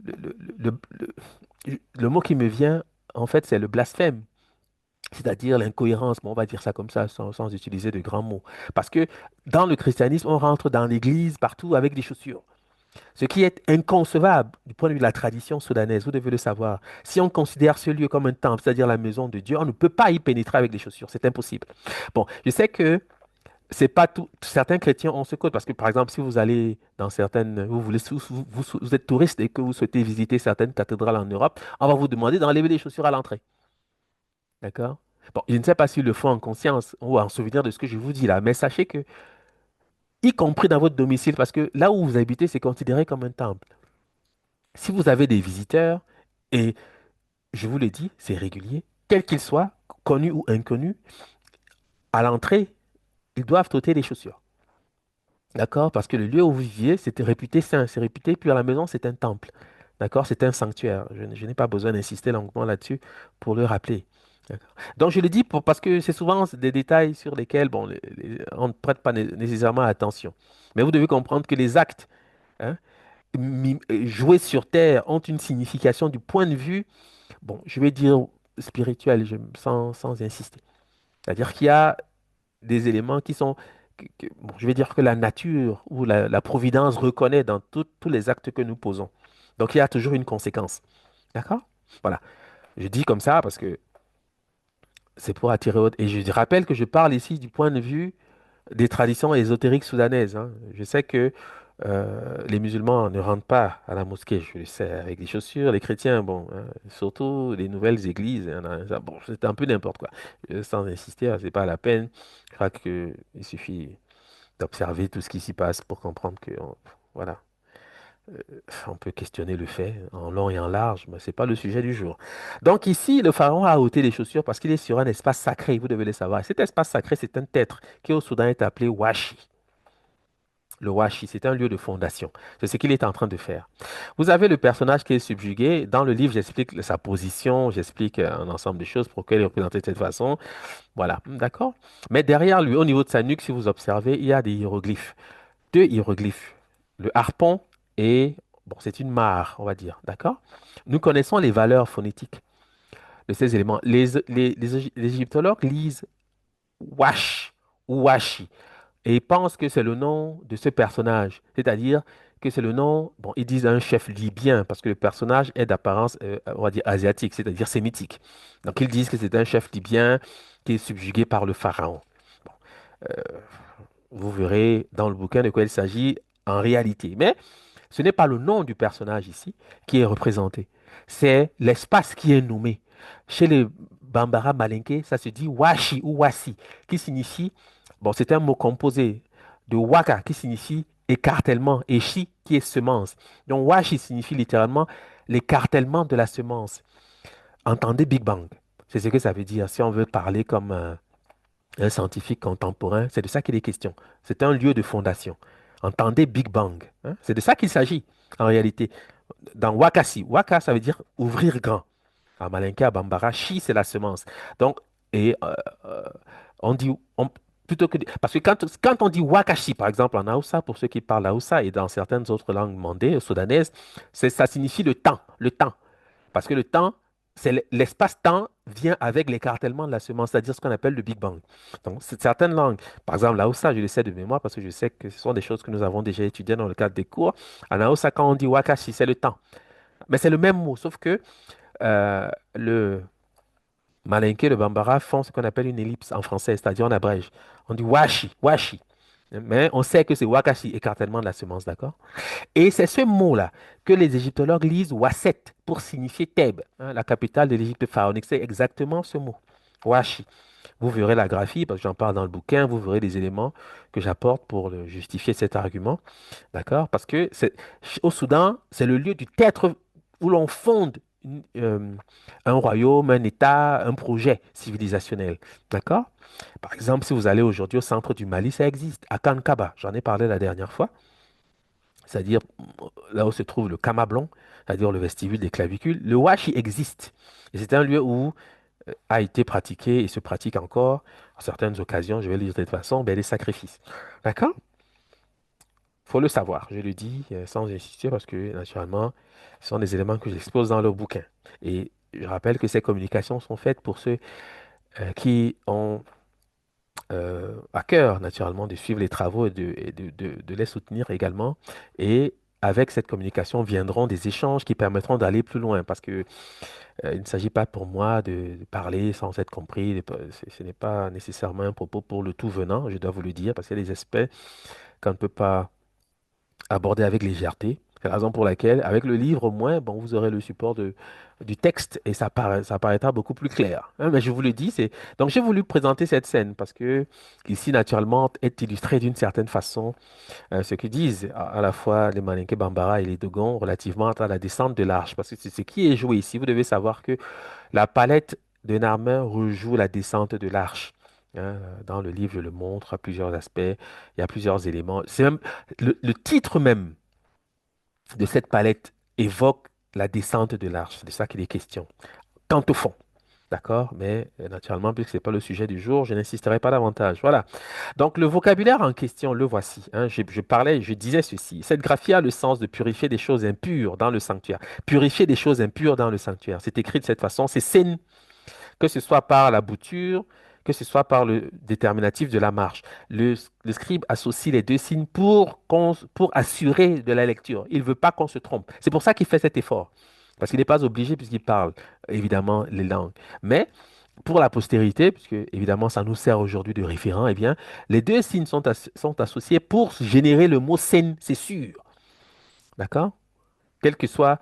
le- le- le mot qui me vient, en fait, c'est le blasphème. C'est-à-dire l'incohérence, bon, on va dire ça comme ça, sans utiliser de grands mots. Parce que dans le christianisme, on rentre dans l'église partout avec des chaussures. Ce qui est inconcevable du point de vue de la tradition soudanaise, vous devez le savoir. Si on considère ce lieu comme un temple, c'est-à-dire la maison de Dieu, on ne peut pas y pénétrer avec des chaussures. C'est impossible. Bon, je sais que c'est pas tout. Certains chrétiens ont ce code parce que, par exemple, si vous allez dans certaines, vous êtes touriste et que vous souhaitez visiter certaines cathédrales en Europe, on va vous demander d'enlever les chaussures à l'entrée. D'accord? Bon, je ne sais pas s'ils le font en conscience ou en souvenir de ce que je vous dis là, mais sachez que, y compris dans votre domicile, parce que là où vous habitez, c'est considéré comme un temple. Si vous avez des visiteurs, et je vous le dis, c'est régulier, quels qu'ils soient, connus ou inconnus, à l'entrée, ils doivent ôter les chaussures. D'accord? Parce que le lieu où vous viviez, c'était réputé saint, c'est réputé, puis à la maison, c'est un temple. D'accord? C'est un sanctuaire. Je n'ai pas besoin d'insister longuement là-dessus pour le rappeler. D'accord. Donc, je le dis parce que c'est souvent des détails sur lesquels bon, on ne prête pas nécessairement attention. Mais vous devez comprendre que les actes hein, joués sur terre ont une signification du point de vue, bon, je vais dire spirituel, sans insister. C'est-à-dire qu'il y a des éléments qui sont, bon, je vais dire que la nature ou la providence reconnaît dans tous les actes que nous posons. Donc il y a toujours une conséquence. D'accord? Voilà. Je dis comme ça parce que c'est pour attirer autre. Et je rappelle que je parle ici du point de vue des traditions ésotériques soudanaises. Hein. Je sais que les musulmans ne rentrent pas à la mosquée, je le sais, avec des chaussures. Les chrétiens, bon, hein, surtout les nouvelles églises, hein, bon, c'est un peu n'importe quoi. Sans insister, hein, c'est pas la peine. Je crois qu'il suffit d'observer tout ce qui s'y passe pour comprendre que, voilà, on peut questionner le fait en long et en large, mais ce n'est pas le sujet du jour. Donc ici, le pharaon a ôté les chaussures parce qu'il est sur un espace sacré, vous devez le savoir. Et cet espace sacré, c'est un tertre qui au Soudan est appelé Washi. Le Washi, c'est un lieu de fondation. C'est ce qu'il est en train de faire. Vous avez le personnage qui est subjugué. Dans le livre, j'explique sa position, j'explique un ensemble de choses pour qu'elle est représentée de cette façon. Voilà, d'accord? Mais derrière lui, au niveau de sa nuque, si vous observez, il y a des hiéroglyphes. Deux hiéroglyphes. Le harpon et, bon, c'est une mare, on va dire, d'accord? Nous connaissons les valeurs phonétiques de ces éléments. Les égyptologues lisent wash ou washi et ils pensent que c'est le nom de ce personnage, c'est-à-dire que c'est le nom, bon, ils disent un chef libyen parce que le personnage est d'apparence, on va dire, asiatique, c'est-à-dire sémitique. Donc ils disent que c'est un chef libyen qui est subjugué par le pharaon. Bon, vous verrez dans le bouquin de quoi il s'agit en réalité. Mais ce n'est pas le nom du personnage ici qui est représenté, c'est l'espace qui est nommé. Chez les Bambara Malinké, ça se dit Washi ou Wasi, qui signifie, bon, c'est un mot composé de Waka qui signifie écartèlement et Shi qui est semence. Donc Washi signifie littéralement l'écartèlement de la semence. Entendez Big Bang. C'est ce que ça veut dire. Si on veut parler comme un scientifique contemporain, c'est de ça qu'il est question. C'est un lieu de fondation. Entendez Big Bang. Hein. C'est de ça qu'il s'agit en réalité. Dans Wakasi, Waka, ça veut dire ouvrir grand. En Malinka, Bambara, Chi, c'est la semence. Donc, et euh, on dit, plutôt que, parce que quand on dit Wakashi, par exemple en Hausa, pour ceux qui parlent Hausa et dans certaines autres langues mandées, soudanaises, ça signifie le temps, le temps. Parce que le temps, c'est l'espace-temps vient avec l'écartèlement de la semence, c'est-à-dire ce qu'on appelle le Big Bang. Donc, certaines langues, par exemple, la Hausa, je le sais de mémoire parce que je sais que ce sont des choses que nous avons déjà étudiées dans le cadre des cours. En Hausa, quand on dit Wakashi, c'est le temps. Mais c'est le même mot, sauf que le Malinké, le Bambara font ce qu'on appelle une ellipse en français, c'est-à-dire on abrège. On dit Washi, Washi. Mais on sait que c'est Wakashi, écartèlement de la semence, d'accord? Et c'est ce mot-là que les égyptologues lisent Wasset pour signifier Thèbes, hein, la capitale de l'Égypte pharaonique. C'est exactement ce mot, Washi. Vous verrez la graphie, parce que j'en parle dans le bouquin, vous verrez les éléments que j'apporte pour justifier cet argument. D'accord? Parce que au Soudan, c'est le lieu du tertre où l'on fonde un royaume, un État, un projet civilisationnel. D'accord? Par exemple, si vous allez aujourd'hui au centre du Mali, ça existe, à Kankaba. J'en ai parlé la dernière fois. C'est-à-dire là où se trouve le Kamablon, c'est-à-dire le vestibule des clavicules. Le Washi existe. Et c'est un lieu où a été pratiqué et se pratique encore, à certaines occasions, je vais le dire de toute façon, ben, les sacrifices. D'accord? Faut le savoir, je le dis sans insister parce que naturellement, ce sont des éléments que j'expose dans le bouquin. Et je rappelle que ces communications sont faites pour ceux qui ont à cœur, naturellement, de suivre les travaux et de les soutenir également. Et avec cette communication viendront des échanges qui permettront d'aller plus loin parce que il ne s'agit pas pour moi de parler sans être compris. Ce n'est pas nécessairement un propos pour le tout venant, je dois vous le dire, parce qu'il y a des aspects qu'on ne peut pas aborder avec légèreté. C'est la raison pour laquelle, avec le livre, au moins, bon, vous aurez le support du texte et ça paraîtra beaucoup plus clair. Hein, mais je vous le dis, donc j'ai voulu présenter cette scène parce que ici, naturellement, est illustré d'une certaine façon ce que disent à la fois les Malinké Bambara et les Dogons relativement à la descente de l'arche. Parce que c'est ce qui est joué ici. Vous devez savoir que la palette d'un armeur rejoue la descente de l'arche. Hein, dans le livre, je le montre à plusieurs aspects. Il y a plusieurs éléments. C'est même le titre même de cette palette évoque la descente de l'arche. C'est de ça qu'il est question. Quant au fond. D'accord? Mais naturellement, puisque ce n'est pas le sujet du jour, je n'insisterai pas davantage. Voilà. Donc, le vocabulaire en question, le voici. Hein. Je parlais, je disais ceci. Cette graphie a le sens de purifier des choses impures dans le sanctuaire. Purifier des choses impures dans le sanctuaire. C'est écrit de cette façon. C'est scène, que ce soit par la bouture, que ce soit par le déterminatif de la marche. Le scribe associe les deux signes pour assurer de la lecture. Il ne veut pas qu'on se trompe. C'est pour ça qu'il fait cet effort. Parce qu'il n'est pas obligé puisqu'il parle, évidemment, les langues. Mais pour la postérité, puisque évidemment ça nous sert aujourd'hui de référent, eh bien, les deux signes sont associés pour générer le mot scène, c'est sûr. D'accord? Quel que soit,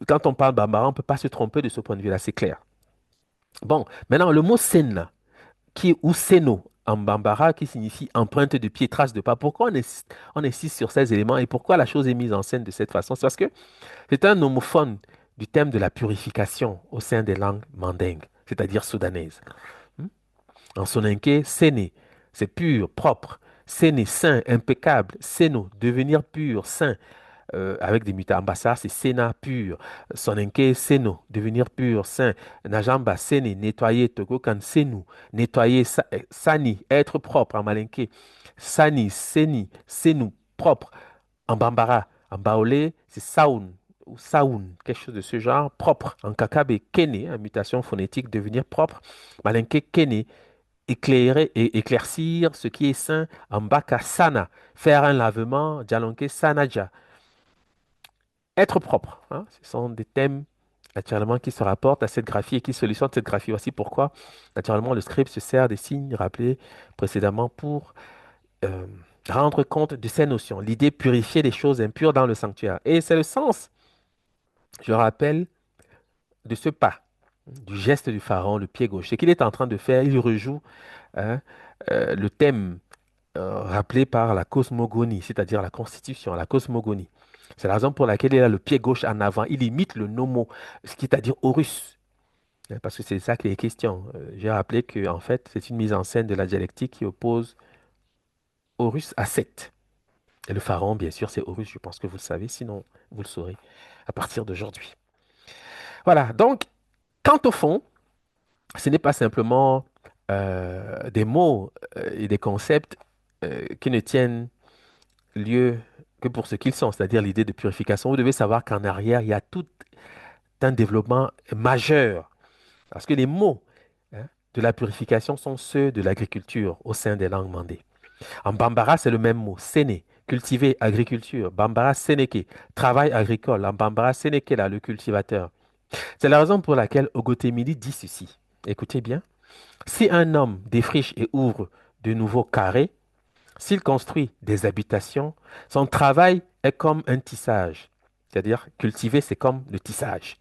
quand on parle bambara, on ne peut pas se tromper de ce point de vue-là, c'est clair. Bon, maintenant, le mot scène, là, ou seno en bambara, qui signifie empreinte de pied, trace de pas. Pourquoi on insiste sur ces éléments et pourquoi la chose est mise en scène de cette façon? C'est parce que c'est un homophone du thème de la purification au sein des langues mandingues, c'est-à-dire soudanaises. Hmm? En soninké, séné, c'est pur, propre. Séné, saint, impeccable. Séno, devenir pur, saint, avec des mutambasa, c'est séna pur. Soninké, séno, devenir pur, saint. Najamba, séné, nettoyer, togokan, sénou, nettoyer, sani, être propre en malinké. Sani, séni, sénou, propre. En bambara, en baolé, c'est saoun ou saoun, quelque chose de ce genre, propre. En kakabe, kene, en mutation phonétique, devenir propre. Malinké, kene, éclairer et éclaircir ce qui est sain. En baka, sana, faire un lavement. Djalonke, sanaja, être propre. Hein. Ce sont des thèmes naturellement qui se rapportent à cette graphie et qui solutionnent cette graphie. Voici pourquoi, naturellement, le script se sert des signes rappelés précédemment pour euh, rendre compte de ces notions. L'idée purifier les choses impures dans le sanctuaire. Et c'est le sens, je rappelle, de ce pas, du geste du pharaon, le pied gauche. Ce qu'il est en train de faire, il rejoue hein, le thème rappelé par la cosmogonie, c'est-à-dire la constitution, la cosmogonie. C'est la raison pour laquelle il a le pied gauche en avant. Il imite le nomo, ce qui est à dire Horus. Hein, parce que c'est ça qui est question. J'ai rappelé que en fait, c'est une mise en scène de la dialectique qui oppose Horus à Seth. Et le pharaon, bien sûr, c'est Horus, je pense que vous le savez, sinon vous le saurez à partir d'aujourd'hui. Voilà, donc, quant au fond, ce n'est pas simplement des mots et des concepts qui ne tiennent lieu que pour ce qu'ils sont, c'est-à-dire l'idée de purification. Vous devez savoir qu'en arrière, il y a tout un développement majeur, parce que les mots hein, de la purification sont ceux de l'agriculture au sein des langues mandées. En bambara, c'est le même mot, séné, cultiver, agriculture. Bambara sénéké, travail agricole. En bambara sénéké, là, le cultivateur. C'est la raison pour laquelle Ogotemili dit ceci. Écoutez bien. Si un homme défriche et ouvre de nouveaux carrés, s'il construit des habitations, son travail est comme un tissage. C'est-à-dire, cultiver, c'est comme le tissage.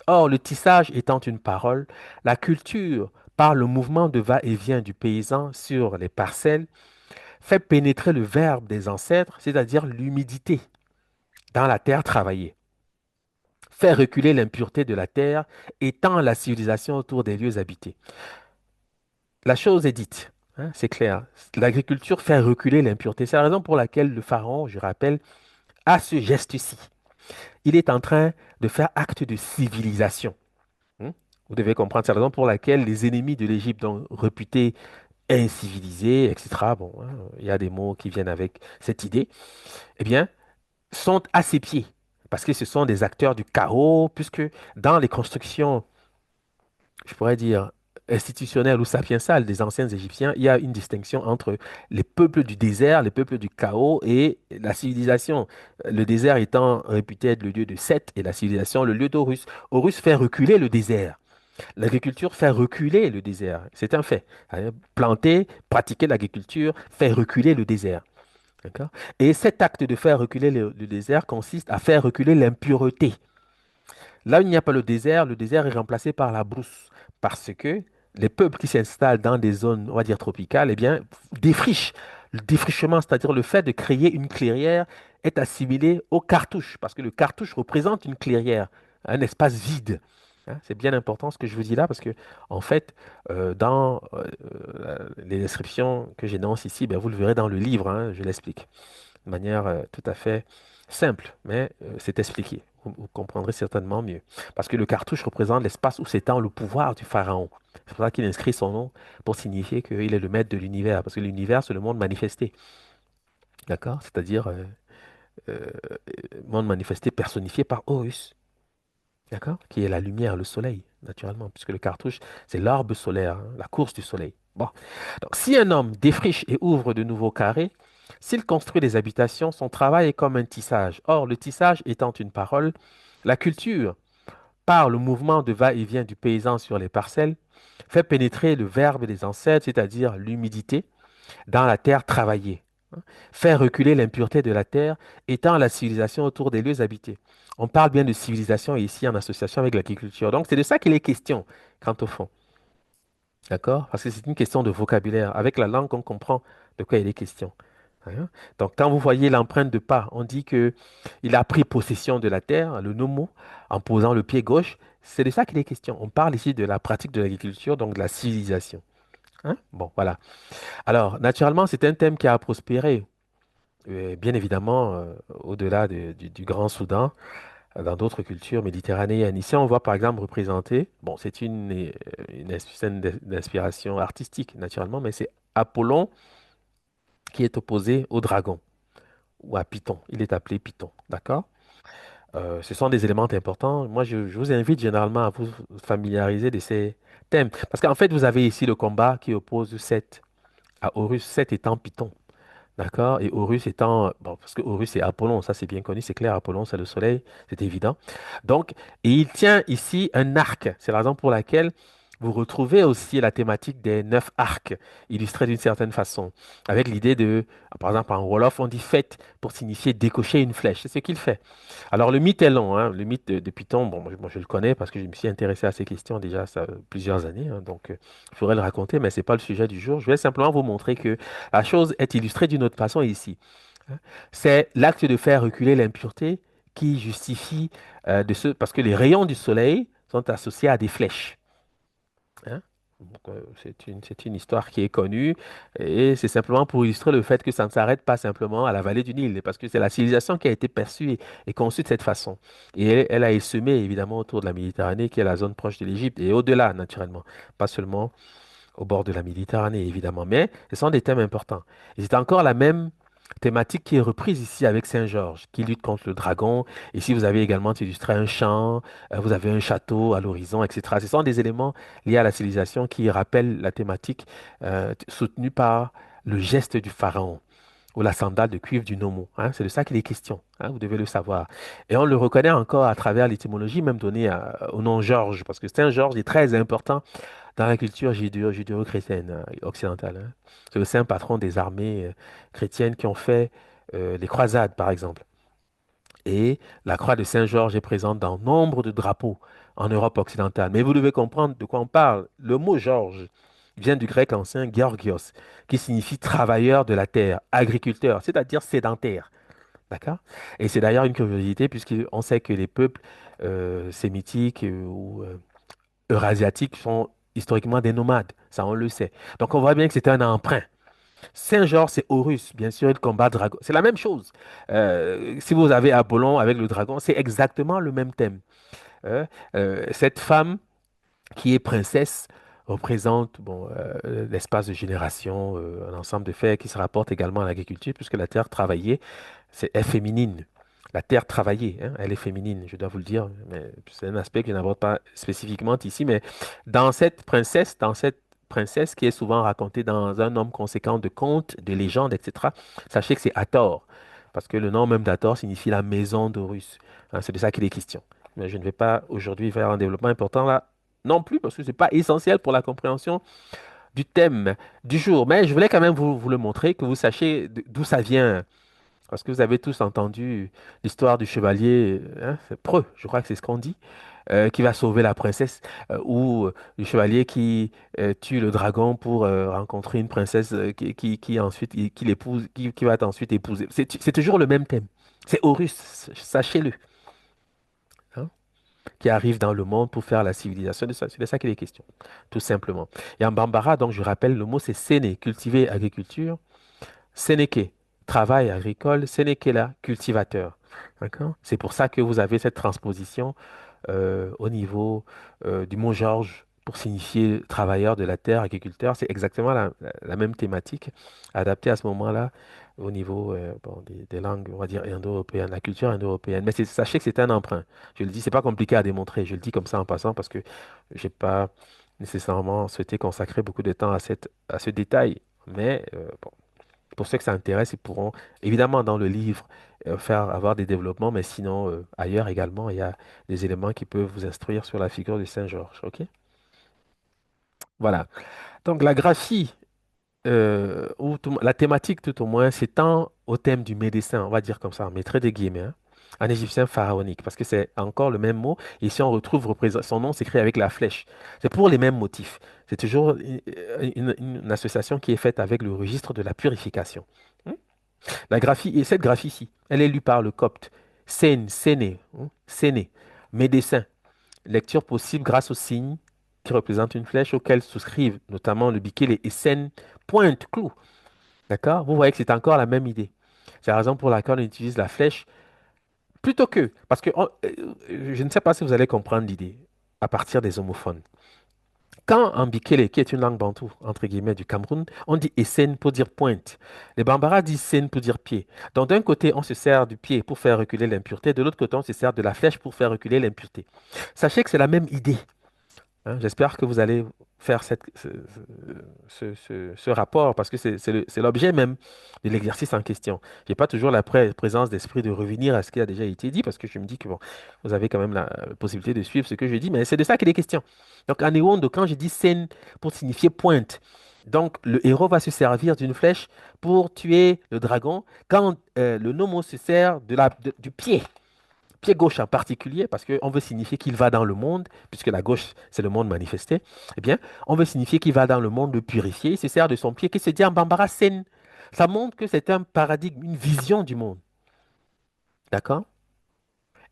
Or, le tissage étant une parole, la culture par le mouvement de va-et-vient du paysan sur les parcelles, fait pénétrer le verbe des ancêtres, c'est-à-dire l'humidité, dans la terre travaillée, fait reculer l'impureté de la terre, étend la civilisation autour des lieux habités. La chose est dite, hein, c'est clair. L'agriculture fait reculer l'impureté. C'est la raison pour laquelle le pharaon, je rappelle, a ce geste-ci. Il est en train de faire acte de civilisation. Hein. Vous devez comprendre, c'est la raison pour laquelle les ennemis de l'Égypte, donc réputés incivilisés, etc., bon, hein, il y a des mots qui viennent avec cette idée, eh bien, sont à ses pieds. Parce que ce sont des acteurs du chaos, puisque dans les constructions, je pourrais dire, institutionnelles ou sapiensales des anciens Égyptiens, il y a une distinction entre les peuples du désert, les peuples du chaos et la civilisation. Le désert étant réputé être le lieu de Seth et la civilisation le lieu d'Horus. Horus fait reculer le désert. L'agriculture fait reculer le désert. C'est un fait. Hein. Planter, pratiquer l'agriculture fait reculer le désert. D'accord? Et cet acte de faire reculer le désert consiste à faire reculer l'impureté. Là où il n'y a pas le désert est remplacé par la brousse. Parce que les peuples qui s'installent dans des zones, on va dire, tropicales, eh bien, défrichent. Le défrichement, c'est-à-dire le fait de créer une clairière, est assimilé au cartouche. Parce que le cartouche représente une clairière, un espace vide. Hein, c'est bien important ce que je vous dis là, parce que, en fait, dans les descriptions que j'énonce ici, ben, vous le verrez dans le livre, hein, je l'explique de manière tout à fait simple, mais c'est expliqué. Vous comprendrez certainement mieux. Parce que le cartouche représente l'espace où s'étend le pouvoir du pharaon. C'est pour ça qu'il inscrit son nom pour signifier qu'il est le maître de l'univers. Parce que l'univers, c'est le monde manifesté. D'accord? C'est-à-dire euh, monde manifesté personnifié par Horus. D'accord? Qui est la lumière, le soleil, naturellement. Puisque le cartouche, c'est l'orbe solaire, hein, la course du soleil. Bon. Donc, si un homme défriche et ouvre de nouveaux carrés, s'il construit des habitations, son travail est comme un tissage. Or, le tissage étant une parole, la culture, par le mouvement de va-et-vient du paysan sur les parcelles, fait pénétrer le verbe des ancêtres, c'est-à-dire l'humidité, dans la terre travaillée, hein, fait reculer l'impureté de la terre, étend la civilisation autour des lieux habités. On parle bien de civilisation ici en association avec l'agriculture. Donc, c'est de ça qu'il est question, quant au fond. D'accord? Parce que c'est une question de vocabulaire. Avec la langue, on comprend de quoi il est question. Hein. Donc, quand vous voyez l'empreinte de pas, on dit que il a pris possession de la terre, le nomo, en posant le pied gauche. C'est de ça qu'il est question. On parle ici de la pratique de l'agriculture, donc de la civilisation. Hein. Bon, voilà. Alors, naturellement, c'est un thème qui a prospéré, bien évidemment, au-delà du Grand Soudan, dans d'autres cultures méditerranéennes. Ici, on voit par exemple représenter, bon, c'est une scène d'inspiration artistique, naturellement, mais c'est Apollon qui est opposé au dragon ou à Python. Il est appelé Python, d'accord? Ce sont des éléments importants. Moi, je vous invite généralement à vous familiariser de ces thèmes. Parce qu'en fait, vous avez ici le combat qui oppose Seth à Horus, Seth étant Python. D'accord? Et Horus étant, bon, parce que Horus c'est Apollon, ça c'est bien connu, c'est clair, Apollon c'est le soleil, c'est évident. Donc, et il tient ici un arc. C'est la raison pour laquelle vous retrouvez aussi la thématique des 9 arcs, illustrés d'une certaine façon, avec l'idée de, par exemple en Wolof, on dit fête pour signifier décocher une flèche. C'est ce qu'il fait. Alors le mythe est long, hein. Le mythe de Python, bon, moi, je le connais parce que je me suis intéressé à ces questions déjà ça, plusieurs années, hein. Donc je pourrais le raconter, mais c'est pas le sujet du jour. Je vais simplement vous montrer que la chose est illustrée d'une autre façon ici. Hein. C'est l'acte de faire reculer l'impureté qui justifie parce que les rayons du soleil sont associés à des flèches. Hein. Donc, c'est une histoire qui est connue et c'est simplement pour illustrer le fait que ça ne s'arrête pas simplement à la vallée du Nil, parce que c'est la civilisation qui a été perçue et conçue de cette façon. Et elle a essaimé évidemment autour de la Méditerranée, qui est la zone proche de l'Égypte, et au-delà naturellement, pas seulement au bord de la Méditerranée évidemment, mais ce sont des thèmes importants. Et c'est encore la même thématique qui est reprise ici avec Saint-Georges, qui lutte contre le dragon. Ici, vous avez également illustré un champ, vous avez un château à l'horizon, etc. Ce sont des éléments liés à la civilisation qui rappellent la thématique soutenue par le geste du pharaon ou la sandale de cuivre du Nomo. Hein. C'est de ça qu'il est question, hein, vous devez le savoir. Et on le reconnaît encore à travers l'étymologie même donnée au nom Georges, parce que Saint-Georges est très important dans la culture judéo-chrétienne occidentale. Hein. C'est le saint patron des armées chrétiennes qui ont fait les croisades, par exemple. Et la croix de Saint-Georges est présente dans nombre de drapeaux en Europe occidentale. Mais vous devez comprendre de quoi on parle. Le mot Georges vient du grec ancien Georgios, qui signifie travailleur de la terre, agriculteur, c'est-à-dire sédentaire. D'accord? Et c'est d'ailleurs une curiosité, puisqu'on sait que les peuples sémitiques ou eurasiatiques sont historiquement des nomades. Ça, on le sait. Donc, on voit bien que c'était un emprunt. Saint-Georges, c'est Horus, bien sûr, il combat dragon. C'est la même chose. Si vous avez Apollon avec le dragon, c'est exactement le même thème. Hein. Cette femme qui est princesse représente bon, l'espace de génération, un ensemble de faits qui se rapportent également à l'agriculture, puisque la terre travaillée est féminine. La terre travaillée, hein, elle est féminine, je dois vous le dire, mais c'est un aspect que je n'aborde pas spécifiquement ici, mais dans cette princesse qui est souvent racontée dans un nombre conséquent de contes, de légendes, etc., sachez que c'est Hathor, parce que le nom même d'Hathor signifie la maison d'Horus. Hein, c'est de ça qu'il est question. Mais je ne vais pas aujourd'hui faire un développement important là non plus, parce que ce n'est pas essentiel pour la compréhension du thème du jour. Mais je voulais quand même vous le montrer, que vous sachiez d'où ça vient. Parce que vous avez tous entendu l'histoire du chevalier, hein, c'est Preux, je crois que c'est ce qu'on dit, qui va sauver la princesse, ou le chevalier qui tue le dragon pour rencontrer une princesse qui ensuite qui l'épouse, qui va ensuite épouser. C'est toujours le même thème. C'est Horus, sachez-le, hein, qui arrive dans le monde pour faire la civilisation. C'est de ça qu'il est question, tout simplement. Et en Bambara, donc je rappelle, le mot c'est Séné, cultiver, agriculture. Sénéké, travail agricole. Sénékéla, cultivateur. D'accord? C'est pour ça que vous avez cette transposition au niveau du mot Georges pour signifier travailleur de la terre, agriculteur. C'est exactement la même thématique adaptée à ce moment-là au niveau bon, des langues, on va dire, indo-européennes, la culture indo-européenne. Mais sachez que c'est un emprunt. Je le dis, c'est pas compliqué à démontrer. Je le dis comme ça en passant parce que j'ai pas nécessairement souhaité consacrer beaucoup de temps à ce détail. Mais bon, pour ceux que ça intéresse, ils pourront évidemment dans le livre faire avoir des développements, mais sinon ailleurs également, il y a des éléments qui peuvent vous instruire sur la figure de Saint-Georges. OK? Voilà. Donc la graphie, la thématique tout au moins, s'étend au thème du médecin, on va dire comme ça, on mettrait des guillemets, hein, en égyptien pharaonique, parce que c'est encore le même mot. Ici, on retrouve son nom s'écrit avec la flèche. C'est pour les mêmes motifs. C'est toujours une association qui est faite avec le registre de la purification. Hmm. La graphie, et cette graphie-ci, elle est lue par le copte. Séné, hein, Séné, médecin. Lecture possible grâce au signe qui représente une flèche auquel souscrivent notamment le biquet et scène, pointe, clou. D'accord? Vous voyez que c'est encore la même idée. C'est la raison pour laquelle on utilise la flèche plutôt que. Parce que je ne sais pas si vous allez comprendre l'idée à partir des homophones. Quand en Bikele, qui est une langue bantoue, entre guillemets, du Cameroun, on dit Essène pour dire pointe. Les Bambara disent Sène pour dire pied. Donc d'un côté, on se sert du pied pour faire reculer l'impureté, de l'autre côté, on se sert de la flèche pour faire reculer l'impureté. Sachez que c'est la même idée. Hein. J'espère que vous allez faire ce rapport parce que c'est l'objet même de l'exercice en question. Je n'ai pas toujours la présence d'esprit de revenir à ce qui a déjà été dit parce que je me dis que bon, vous avez quand même la possibilité de suivre ce que je dis, mais c'est de ça qu'il est question. Donc, en Ewondo, quand je dis scène pour signifier pointe, donc le héros va se servir d'une flèche pour tuer le dragon quand le nomo se sert du pied pied gauche en particulier, parce qu'on veut signifier qu'il va dans le monde, puisque la gauche, c'est le monde manifesté, eh bien, on veut signifier qu'il va dans le monde le purifier. Il se sert de son pied qui se dit en bambara sen. Ça montre que c'est un paradigme, une vision du monde. D'accord?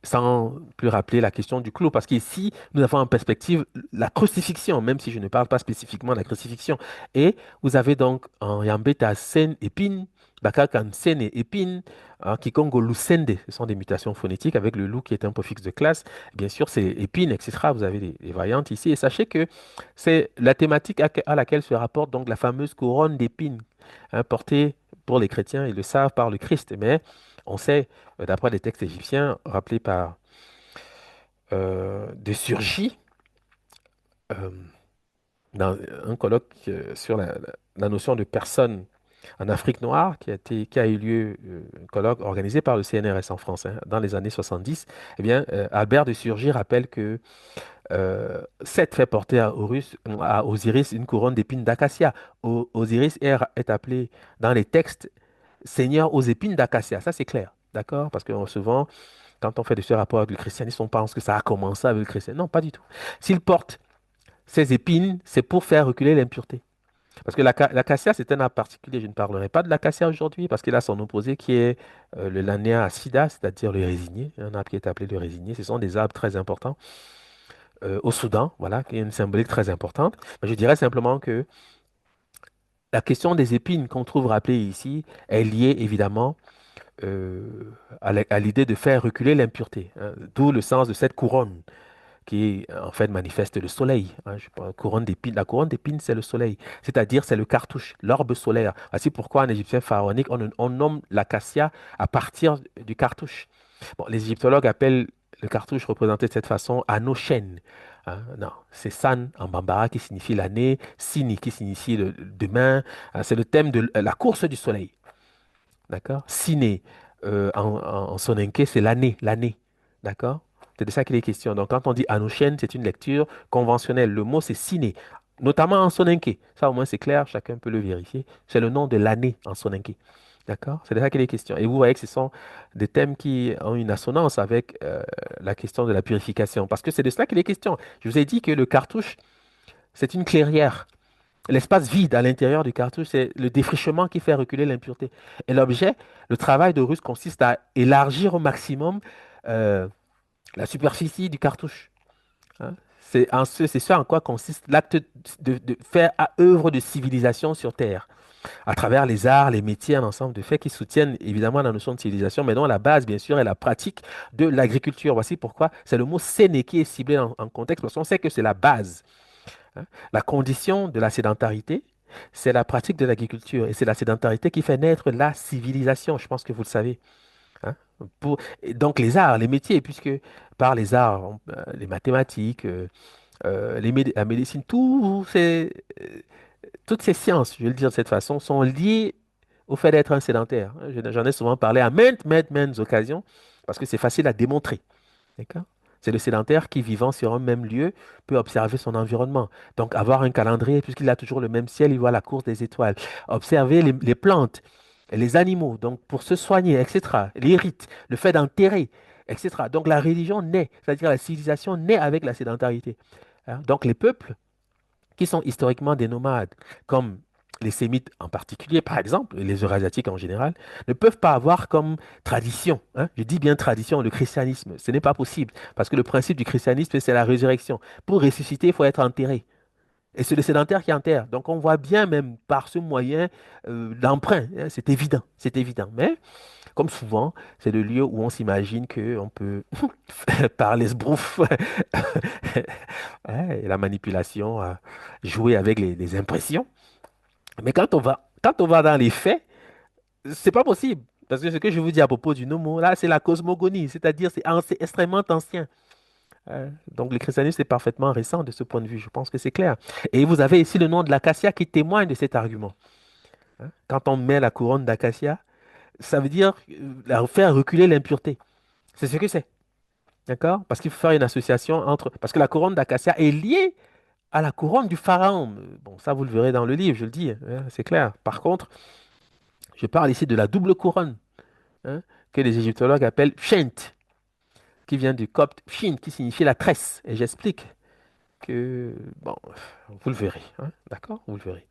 Sans plus rappeler la question du clou, parce qu'ici, nous avons en perspective la crucifixion, même si je ne parle pas spécifiquement de la crucifixion. Et vous avez donc en Yambeta Sen épine, Bakakan Sen et épine, Kikongo Lusende, ce sont des mutations phonétiques avec le loup qui est un préfixe de classe. Bien sûr, c'est épine, etc. Vous avez des variantes ici. Et sachez que c'est la thématique à laquelle se rapporte donc la fameuse couronne d'épines, hein, portée pour les chrétiens, ils le savent, par le Christ. Mais on sait d'après les textes égyptiens rappelés par de Surgi, euh, dans un colloque sur la notion de personne en Afrique noire qui a eu lieu, un colloque organisé par le CNRS en France hein, dans les années 70, eh bien, Albert de Surgi rappelle que Seth fait porter à Osiris une couronne d'épines d'acacia. Osiris est appelé dans les textes Seigneur aux épines d'acacia. Ça, c'est clair. D'accord? Parce que souvent, Quand on fait de ce rapport avec le christianisme, on pense que ça a commencé avec le christianisme. Non, pas du tout. S'il porte ces épines, c'est pour faire reculer l'impureté. Parce que l'acacia, c'est un arbre particulier. Je ne parlerai pas de l'acacia aujourd'hui parce qu'il a son opposé qui est le Lannea acida, c'est-à-dire le résinier, un arbre qui est appelé le résinier. Ce sont des arbres très importants au Soudan, voilà, qui est une symbolique très importante. Mais je dirais simplement que la question des épines qu'on trouve rappelée ici est liée évidemment euh, à l'idée de faire reculer l'impureté, hein. D'où le sens de cette couronne qui en fait manifeste le soleil, hein. Je parle couronne d'épines. La couronne d'épines, c'est le soleil, c'est-à-dire c'est le cartouche, l'orbe solaire. Voici pourquoi en égyptien pharaonique, on nomme l'acacia à partir du cartouche. Bon, les égyptologues appellent le cartouche représenté de cette façon Anoshen. Hein, non, c'est San en bambara qui signifie l'année, Sini qui signifie le demain. Hein, c'est le thème de la course du soleil. D'accord? Ciné, en soninké, c'est l'année, l'année. D'accord? C'est de ça qu'il est question. Donc, quand on dit Anouchen, c'est une lecture conventionnelle. Le mot, c'est ciné, notamment en soninké. Ça, au moins, c'est clair, chacun peut le vérifier. C'est le nom de l'année en soninké. D'accord? C'est de ça qu'il est question. Et vous voyez que ce sont des thèmes qui ont une assonance avec la question de la purification. Parce que c'est de ça qu'il est question. Je vous ai dit que le cartouche, c'est une clairière. L'espace vide à l'intérieur du cartouche, c'est le défrichement qui fait reculer l'impureté. Et l'objet, le travail de ruse consiste à élargir au maximum euh, la superficie du cartouche, hein. C'est ce en quoi consiste l'acte de faire à œuvre de civilisation sur Terre, à travers les arts, les métiers, un ensemble de faits qui soutiennent évidemment la notion de civilisation, mais dont la base, bien sûr, est la pratique de l'agriculture. Voici pourquoi c'est le mot séné qui est ciblé en contexte, parce qu'on sait que c'est la base, hein. La condition de la sédentarité, c'est la pratique de l'agriculture et c'est la sédentarité qui fait naître la civilisation. Je pense que vous le savez, hein. Et donc les arts, les métiers, puisque par les arts, les mathématiques, la médecine, toutes ces sciences, je vais le dire de cette façon, sont liées au fait d'être un sédentaire, hein. J'en ai souvent parlé à maintes occasions parce que c'est facile à démontrer. D'accord? C'est le sédentaire qui, vivant sur un même lieu, peut observer son environnement. Donc, avoir un calendrier, puisqu'il a toujours le même ciel, il voit la course des étoiles. Observer les plantes, les animaux, donc pour se soigner, etc. Les rites, le fait d'enterrer, etc. Donc, la religion naît, c'est-à-dire la civilisation naît avec la sédentarité, hein. Donc, les peuples qui sont historiquement des nomades, comme les Sémites en particulier, par exemple, et les Eurasiatiques en général, ne peuvent pas avoir comme tradition, hein, je dis bien tradition, le christianisme. Ce n'est pas possible, parce que le principe du christianisme, c'est la résurrection. Pour ressusciter, il faut être enterré. Et c'est le sédentaire qui enterre. Donc on voit bien même par ce moyen l'emprunt, hein, c'est évident, c'est évident. Mais comme souvent, c'est le lieu où on s'imagine qu'on peut, par l'esbrouf, hein, et la manipulation, jouer avec les impressions. Mais quand on va dans les faits, c'est pas possible. Parce que ce que je vous dis à propos du nomo, là, c'est la cosmogonie, c'est-à-dire c'est extrêmement ancien. Donc le christianisme est parfaitement récent de ce point de vue, je pense que c'est clair. Et vous avez ici le nom de l'acacia qui témoigne de cet argument, hein. Quand on met la couronne d'acacia, ça veut dire faire reculer l'impureté. C'est ce que c'est. D'accord? Parce qu'il faut faire une association entre... Parce que la couronne d'acacia est liée à la couronne du pharaon. Bon, ça, vous le verrez dans le livre, je le dis, hein, c'est clair. Par contre, je parle ici de la double couronne, hein, que les égyptologues appellent phent, qui vient du copte phin, qui signifie la tresse. Et j'explique que, bon, vous le verrez, hein, d'accord? Vous le verrez.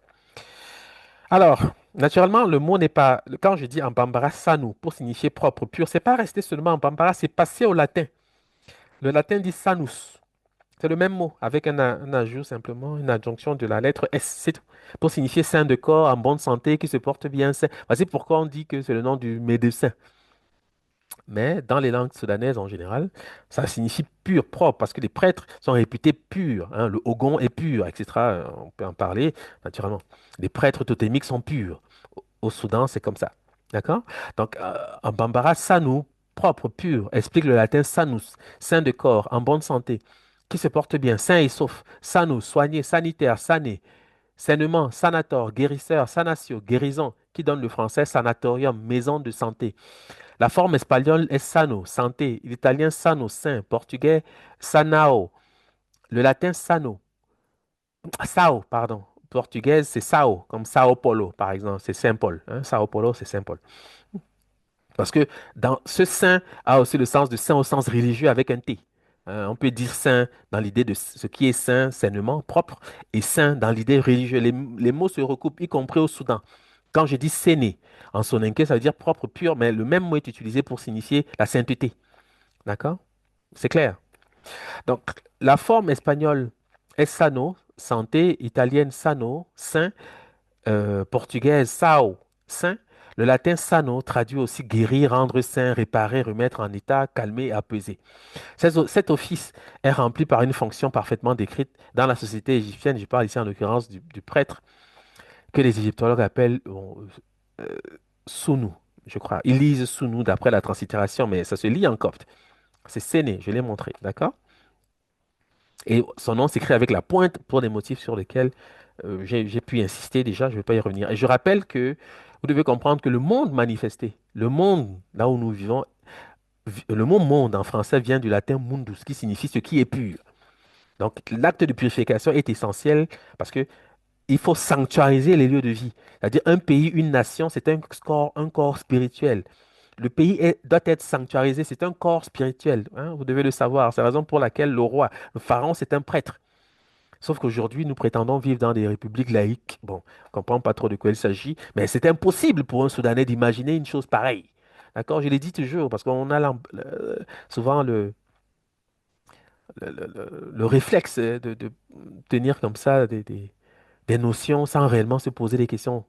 Alors, naturellement, le mot n'est pas, quand je dis en bambara sanu, pour signifier propre, pur, c'est pas resté seulement en bambara, c'est passé au latin. Le latin dit sanus. C'est le même mot, avec un ajout simplement, une adjonction de la lettre S, c'est tout. Pour signifier sain de corps, en bonne santé, qui se porte bien sain. Voici pourquoi on dit que c'est le nom du médecin. Mais dans les langues soudanaises en général, ça signifie pur, propre, parce que les prêtres sont réputés purs, hein. Le Ogon est pur, etc. On peut en parler, naturellement. Les prêtres totémiques sont purs. Au Soudan, c'est comme ça. D'accord? Donc, en Bambara, sanu, propre, pur, explique le latin sanus, sain de corps, en bonne santé, qui se porte bien, sain et sauf. Sanus, soigné, sanitaire, sané, sainement, sanator, guérisseur, sanatio, guérison, qui donne le français sanatorium, maison de santé. La forme espagnole est sano, santé. L'italien sano, sain. Portugais, sanao. Le latin sano. Sao, pardon. Portugaise, c'est Sao, comme Sao Paulo, par exemple. C'est Saint-Paul, hein. Sao Paulo, c'est Saint-Paul. Parce que dans ce saint a aussi le sens de saint au sens religieux avec un T. On peut dire saint dans l'idée de ce qui est saint, sainement, propre, et saint dans l'idée religieuse. Les mots se recoupent, y compris au Soudan. Quand je dis séné, en soninké, ça veut dire propre, pur, mais le même mot est utilisé pour signifier la sainteté. D'accord? C'est clair. Donc, la forme espagnole est sano, santé, italienne sano, saint, portugaise sao, saint. Le latin sano traduit aussi guérir, rendre sain, réparer, remettre en état, calmer, apaiser. Cet office est rempli par une fonction parfaitement décrite dans la société égyptienne. Je parle ici en l'occurrence du prêtre, que les égyptologues appellent Sunu, je crois. Ils lisent Sunu d'après la translittération, mais ça se lit en copte. C'est Séné, je l'ai montré, d'accord? Et son nom s'écrit avec la pointe pour des motifs sur lesquels j'ai pu insister déjà, je ne vais pas y revenir. Et je rappelle que vous devez comprendre que le monde manifesté, le monde là où nous vivons, le mot monde en français vient du latin mundus, qui signifie ce qui est pur. Donc l'acte de purification est essentiel parce que il faut sanctuariser les lieux de vie. C'est-à-dire un pays, une nation, c'est un corps spirituel. Le pays doit être sanctuarisé, c'est un corps spirituel, hein, vous devez le savoir. C'est la raison pour laquelle le roi, le pharaon, c'est un prêtre. Sauf qu'aujourd'hui, nous prétendons vivre dans des républiques laïques. Bon, on ne comprend pas trop de quoi il s'agit, mais c'est impossible pour un Soudanais d'imaginer une chose pareille. D'accord? Je l'ai dit toujours, parce qu'on a souvent le réflexe de tenir comme ça des notions sans réellement se poser des questions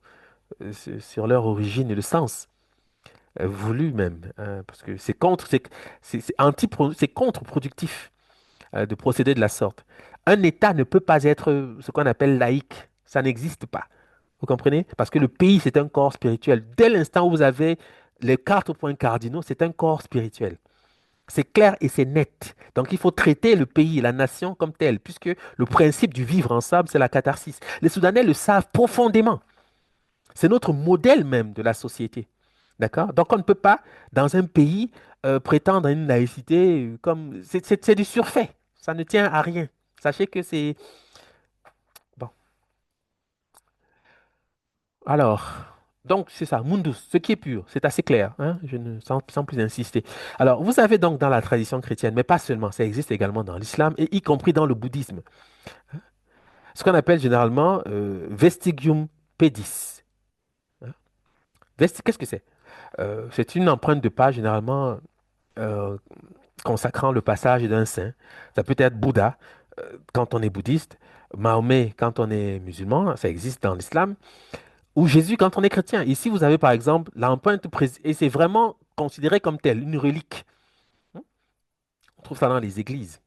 sur leur origine et le sens, voulu même, hein, parce que c'est contre-productif de procéder de la sorte. Un État ne peut pas être ce qu'on appelle laïque. Ça n'existe pas. Vous comprenez? Parce que le pays, c'est un corps spirituel. Dès l'instant où vous avez les quatre points cardinaux, c'est un corps spirituel. C'est clair et c'est net. Donc il faut traiter le pays, la nation comme tel, puisque le principe du vivre ensemble, c'est la catharsis. Les Soudanais le savent profondément. C'est notre modèle même de la société. D'accord? Donc on ne peut pas, dans un pays, prétendre à une laïcité comme... C'est du surfait. Ça ne tient à rien. Sachez que c'est... Bon. Alors, donc c'est ça, mundus, ce qui est pur, c'est assez clair, hein? Je ne sans plus insister. Alors, vous avez donc dans la tradition chrétienne, mais pas seulement, ça existe également dans l'islam et y compris dans le bouddhisme, ce qu'on appelle généralement vestigium pedis. Hein. Qu'est-ce que c'est? C'est une empreinte de pas généralement euh, consacrant le passage d'un saint. Ça peut être Bouddha quand on est bouddhiste, Mahomet quand on est musulman, ça existe dans l'islam, ou Jésus quand on est chrétien. Ici, vous avez par exemple l'empreinte, et c'est vraiment considéré comme tel, une relique. On trouve ça dans les églises.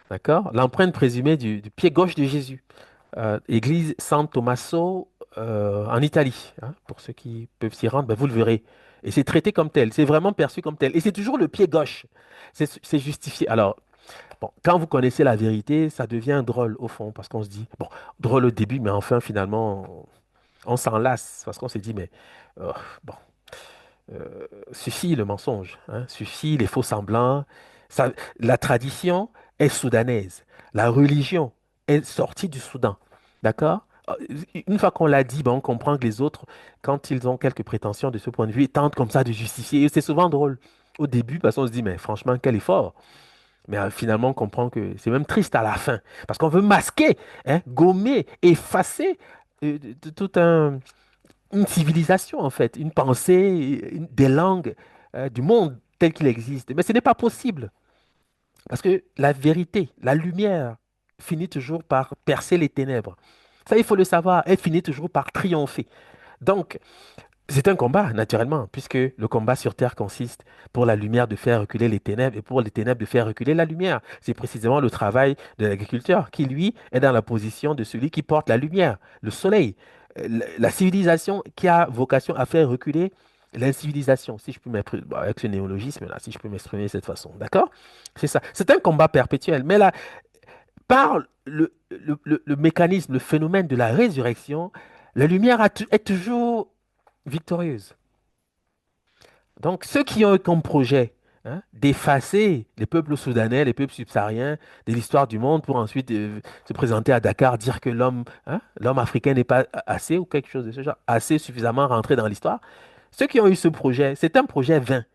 D'accord? L'empreinte présumée du pied gauche de Jésus. Église San Tommaso en Italie. Hein. Pour ceux qui peuvent s'y rendre, ben, vous le verrez. Et c'est traité comme tel. C'est vraiment perçu comme tel. Et c'est toujours le pied gauche. C'est justifié. Alors, bon, quand vous connaissez la vérité, ça devient drôle au fond, parce qu'on se dit, bon, drôle au début, mais enfin, finalement, on s'en lasse, parce qu'on se dit, mais bon, suffit le mensonge, hein, suffit les faux semblants. Ça, la tradition est soudanaise. La religion est sortie du Soudan. D'accord? Une fois qu'on l'a dit, ben, on comprend que les autres, quand ils ont quelques prétentions de ce point de vue, ils tentent comme ça de justifier. Et c'est souvent drôle au début, parce qu'on se dit, mais franchement, quel effort. Mais finalement, on comprend que c'est même triste à la fin. Parce qu'on veut masquer, hein, gommer, effacer tout une civilisation, en fait, une pensée, des langues, du monde tel qu'il existe. Mais ce n'est pas possible. Parce que la vérité, la lumière, finit toujours par percer les ténèbres. Ça, il faut le savoir, elle finit toujours par triompher. Donc, c'est un combat, naturellement, puisque le combat sur Terre consiste pour la lumière de faire reculer les ténèbres et pour les ténèbres de faire reculer la lumière. C'est précisément le travail de l'agriculteur qui, lui, est dans la position de celui qui porte la lumière, le soleil. La civilisation qui a vocation à faire reculer l'incivilisation, si je peux m'exprimer, bon, avec ce néologisme-là, si je peux m'exprimer de cette façon. D'accord? C'est ça. C'est un combat perpétuel. Mais là, par le mécanisme, le phénomène de la résurrection, la lumière est toujours victorieuse. Donc, ceux qui ont eu comme projet hein, d'effacer les peuples soudanais, les peuples subsahariens de l'histoire du monde pour ensuite se présenter à Dakar, dire que l'homme africain n'est pas assez ou quelque chose de ce genre, assez suffisamment rentré dans l'histoire, Ceux qui ont eu ce projet, c'est un projet vain.